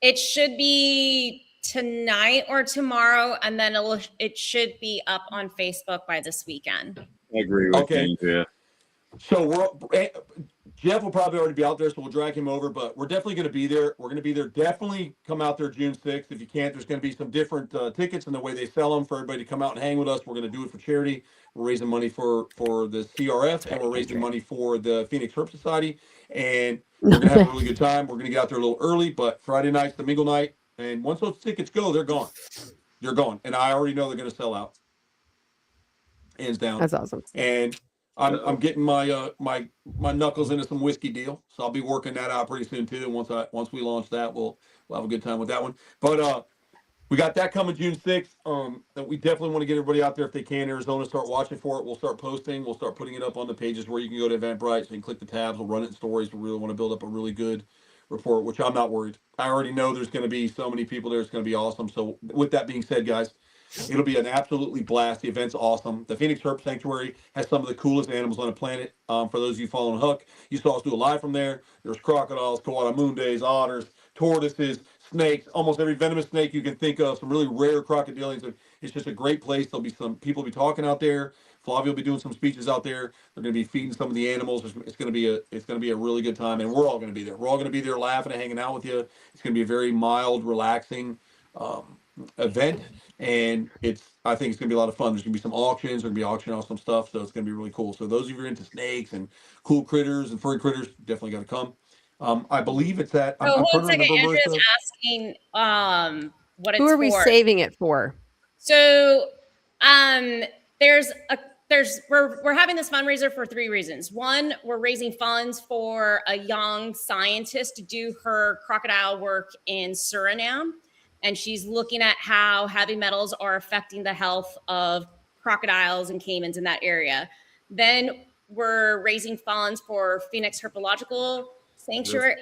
It should be tonight or tomorrow, and then it should be up on Facebook by this weekend. I agree with Okay. you. Yeah. So Jeff will probably already be out there, so we'll drag him over, but we're definitely going to be there. We're going to be there. Definitely come out there June 6th. If you can't, there's going to be some different tickets and the way they sell them for everybody to come out and hang with us. We're going to do it for charity. We're raising money for the CRF, and we're raising money for the Phoenix Herp Society, and we're going to have a really good time. We're going to get out there a little early, but Friday night's the mingle night, and once those tickets go, they're gone. They're gone, and I already know they're going to sell out. Hands down. That's awesome. And I'm getting my my knuckles into some whiskey deal, so I'll be working that out pretty soon too. Once we launch that, we'll have a good time with that one. But we got that coming June 6th. That we definitely want to get everybody out there if they can. Arizona, start watching for it. We'll start posting. We'll start putting it up on the pages where you can go to Eventbrite, so you can click the tabs. We'll run it in stories. We really want to build up a really good report, which I'm not worried. I already know there's going to be so many people there. It's going to be awesome. So with that being said, guys, it'll be an absolutely blast. The event's awesome. The Phoenix Herp Sanctuary has some of the coolest animals on the planet. For those of you following Hook, you saw us do a live from there. There's crocodiles, koala moondays, otters, tortoises, snakes, almost every venomous snake you can think of. Some really rare crocodilians. It's just a great place. There'll be some people be talking out there. Flavio will be doing some speeches out there. They're going to be feeding some of the animals. It's going to be a really good time, and we're all going to be there. We're all going to be there laughing and hanging out with you. It's going to be a very mild, relaxing event, and I think it's gonna be a lot of fun. There's gonna be some auctions. We're gonna be auctioning off some stuff, so it's gonna be really cool. So those of you who are into snakes and cool critters and furry critters, definitely got to come. I believe it's at. So hold a second. Andrea's asking what it's for. Who are we saving it for? So we're having this fundraiser for 3 reasons. One, we're raising funds for a young scientist to do her crocodile work in Suriname. And she's looking at how heavy metals are affecting the health of crocodiles and caimans in that area. Then we're raising funds for Phoenix Herpological Sanctuary.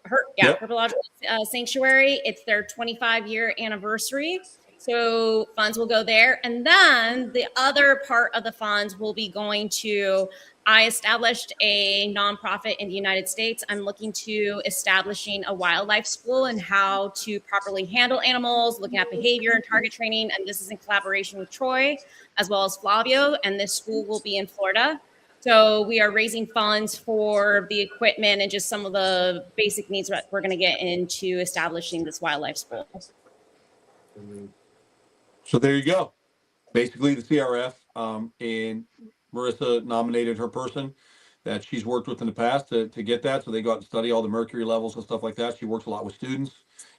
Herpological Sanctuary. It's their 25-year anniversary. So funds will go there. And then the other part of the funds will be going to, I established a nonprofit in the United States. I'm looking to establishing a wildlife school and how to properly handle animals, looking at behavior and target training. And this is in collaboration with Troy, as well as Flavio. And this school will be in Florida. So we are raising funds for the equipment and just some of the basic needs that we're going to get into establishing this wildlife school. So there you go. Basically, the CRF and Marissa nominated her person that she's worked with in the past to get that. So they go out and study all the mercury levels and stuff like that. She works a lot with students.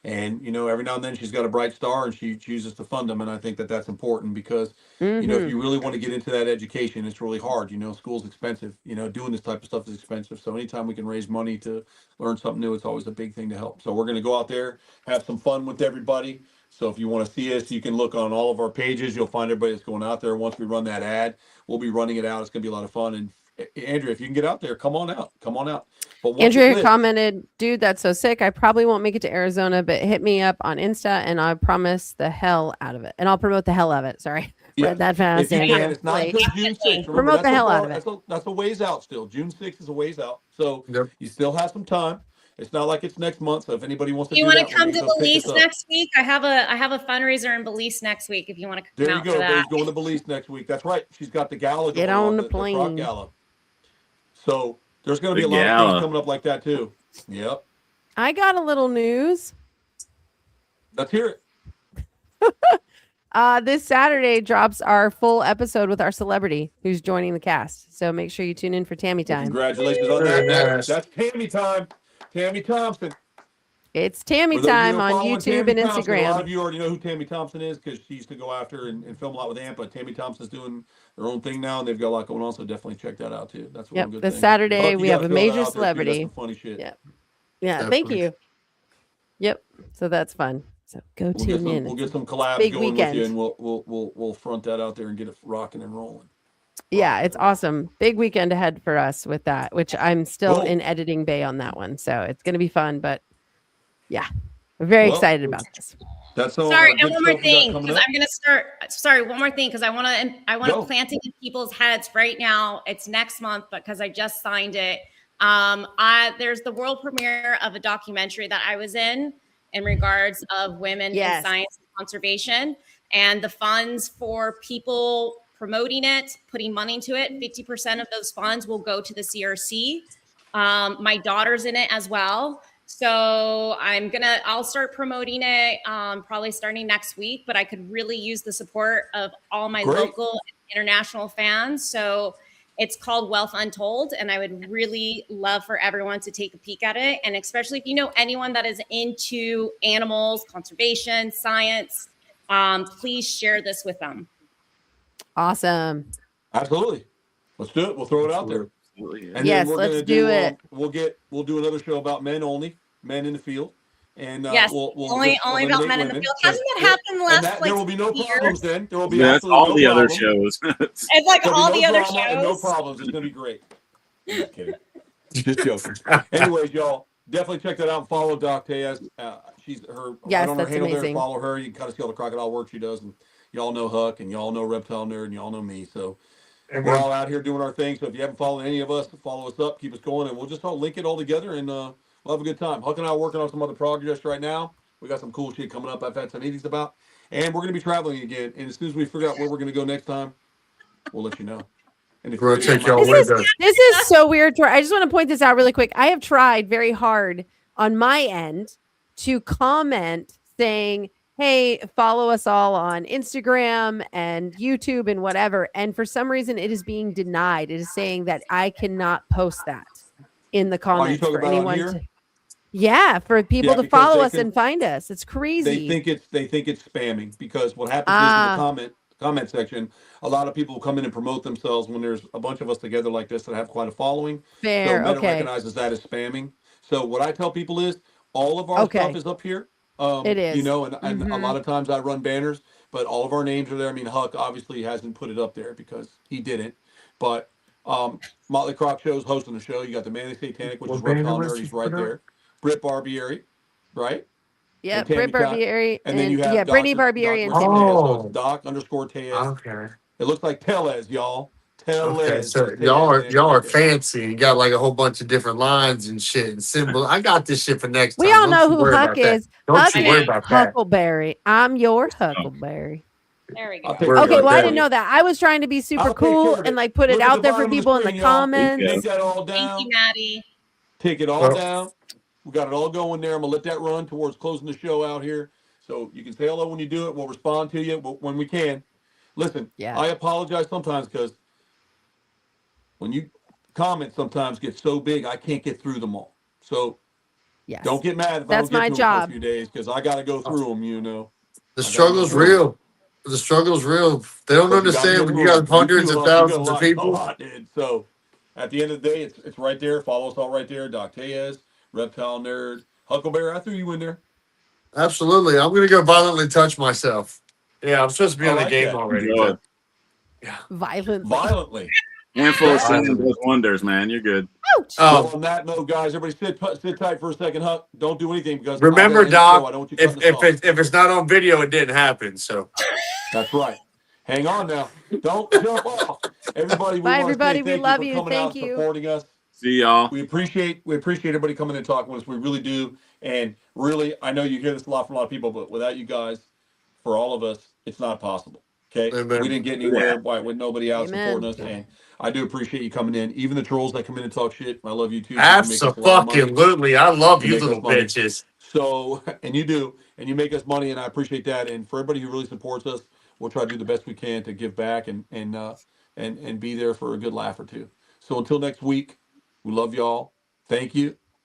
And, every now and then she's got a bright star and she chooses to fund them. And I think that that's important because, if you really want to get into that education, it's really hard. School's expensive. Doing this type of stuff is expensive. So anytime we can raise money to learn something new, it's always a big thing to help. So we're going to go out there, have some fun with everybody. So if you want to see us, you can look on all of our pages. You'll find everybody that's going out there. Once we run that ad, we'll be running it out. It's going to be a lot of fun. And Andrea, if you can get out there, come on out. But Andrea commented, dude, that's so sick. I probably won't make it to Arizona, but hit me up on Insta and I promise the hell out of it. And I'll promote the hell out of it. Sorry. Yeah. Read that fast. Andrea. It's not until June 6th. Promote the hell out of it. That's a ways out still. June 6th is a ways out. So you still have some time. It's not like it's next month. So if anybody wants to you want to come to Belize next week? I have a fundraiser in Belize next week. If you want to come out for that. There you go. Everybody's going to Belize next week. That's right. She's got the gala. Get on the plane. The Croc gala. So there's going to be a lot of things coming up like that too. Yep. I got a little news. Let's hear it. This Saturday drops our full episode with our celebrity who's joining the cast. So make sure you tune in for Tammy time. Congratulations on that. That's Tammy time. Tammy Thompson. It's Tammy time on YouTube and Instagram. A lot of you already know who Tammy Thompson is because she used to go after and film a lot with Ampa. Tammy Thompson's doing their own thing now, and they've got a lot going on. So definitely check that out too. That's one good thing. This Saturday we have a major celebrity. Funny shit. Yeah. Thank you. Yep. So that's fun. So go tune in. We'll get some collabs Big going weekend. with you, and we'll front that out there and get it rocking and rolling. Yeah, it's awesome. Big weekend ahead for us with that, which I'm still in editing bay on that one. So it's going to be fun, but yeah. We're very Well, excited about this. That's all. Sorry, our and good one more stuff we got thing, coming because up. I'm gonna start. Sorry, one more thing, because I want to Go. plant it in people's heads right now. It's next month, but because I just signed it. There's the world premiere of a documentary that I was in regards of women Yes. in science and conservation, and the funds for people promoting it, putting money into it. 50% of those funds will go to the CRC. My daughter's in it as well. So I'll start promoting it probably starting next week, but I could really use the support of all my Great. local and international fans. So it's called Wealth Untold, and I would really love for everyone to take a peek at it. And especially if you know anyone that is into animals, conservation, science, please share this with them. Awesome. Absolutely. Let's do it. We'll throw it out there. Absolutely, yeah. And Yes, then we're let's gonna do it. We'll do another show about men only, men in the field, and Yes, we'll only just about eliminate men in the women. field. Hasn't that Yeah. happened the And last that, like there will be no years? problems then. There will be That's absolutely all no the other problem. shows. It's like There'll all be the no other drama and no shows. problems. It's gonna be great. Just kidding. Just joking. Anyways, y'all definitely check that out and follow Doc Tejas. She's her Yes, right on her that's handle there. amazing. Follow her. You can kind of see all the crocodile work she does, and y'all know Huck, and y'all know Reptile Nerd, and y'all know me. So And we're we're- all out here doing our thing. So if you haven't followed any of us, follow us up, keep us going, and we'll just all link it all together, and we'll have a good time. Huck and I are working on some other projects right now. We got some cool shit coming up. I've had some meetings about, and we're going to be traveling again. And as soon as we figure out where we're going to go next time, we'll let you know. And if We're you're gonna ready take to come y'all out- with us. This is so weird. I just want to point this out really quick. I have tried very hard on my end to comment saying, hey, follow us all on Instagram and YouTube and whatever. And for some reason, it is being denied. It is saying that I cannot post that in the comments talking for about on anyone here? to. Yeah, for people Yeah, to because follow they us can- and find us. It's they crazy. think it's spamming, because what happens is in the comment section, a lot of people will come in and promote themselves when there's a bunch of us together like this that have quite a following. Fair. So Meta Okay. recognizes that as spamming. So what I tell people is all of our Okay. stuff is up here. It is. You know, and a Mhm. lot of times I run banners, but all of our names are there. I mean, Huck obviously hasn't put it up there because he didn't. But Motley Croc Show's hosting the show. You got the Manly Satanic, which What is banner Reptile was Nerd. he He's right put up? there. Britt Barbieri, right? Yeah, And Tammy Britt Tot. Barbieri And then you have yeah, Brittany Dr. Barbieri and Dr. Tammy. Tejas. So Oh. it's Doc_Tejas. Okay. It looks like Teles, y'all. Teles. Okay, so Just y'all Tejas, are man. fancy. You got like a whole bunch of different lines and shit and symbols. I got this shit for next time. We all Don't know you who worry Huck about that. is. Don't Huck you I worry know. about that. Huckleberry. I'm your Huckleberry. There we I'll go. take Word care Okay, of of well, I that. didn't know that. I was trying to be super I'll take cool care of and it. like put it Look at out the there for bottom of the people in the screen, y'all. comments. Take that all Thank down. you, Maddie. Take it all Well- down. We got it all going there. I'm gonna let that run towards closing the show out here. So you can say hello when you do it. We'll respond to you when we can. Listen, Yeah. I apologize sometimes because when you comments sometimes get so big, I can't get through them all. So Yes. don't get mad if That's I don't my get to them for a job. few days, because I got to go through them. You know, The I gotta struggle's go through 'em. real. The struggle's real. They don't But you gotta understand get when through you 'em. got hundreds too, of Huck. You got thousands of a people. lot, dude. So at the end of the day, it's right there. Follow us all right there. Doc Tejas, Reptile Nerd, Huckleberry. I threw you in there. Absolutely. I'm gonna go violently touch myself. Yeah, I'm supposed to be I on the like game that. already. Enjoy. But Violently. Violently. Handful of Violently. sand does wonders, man. You're good. Ouch. Well, um, on that note, guys, everybody sit tight for a second, Huck. Don't do anything because remember, I gotta end the show. Doc, I don't want you if cutting us off. if it's not on video, it didn't happen. So That's right. Hang on now. Don't jump off. Everybody, we Bye, want to say everybody. We thank love you you. for coming out Thank and you. supporting us. See y'all. We appreciate everybody coming and talking with us. We really do. And really, I know you hear this a lot from a lot of people, but without you guys, for all of us, it's not possible. Okay. Amen. We didn't get anywhere with nobody out Amen. supporting us. And I do appreciate you coming in. Even the trolls that come in and talk shit. I love you too. You make us a lot of money. absolutely, I love You you make us little money. bitches. So, and you do, and you make us money, and I appreciate that. And for everybody who really supports us, we'll try to do the best we can to give back and be there for a good laugh or two. So until next week, we love y'all. Thank you.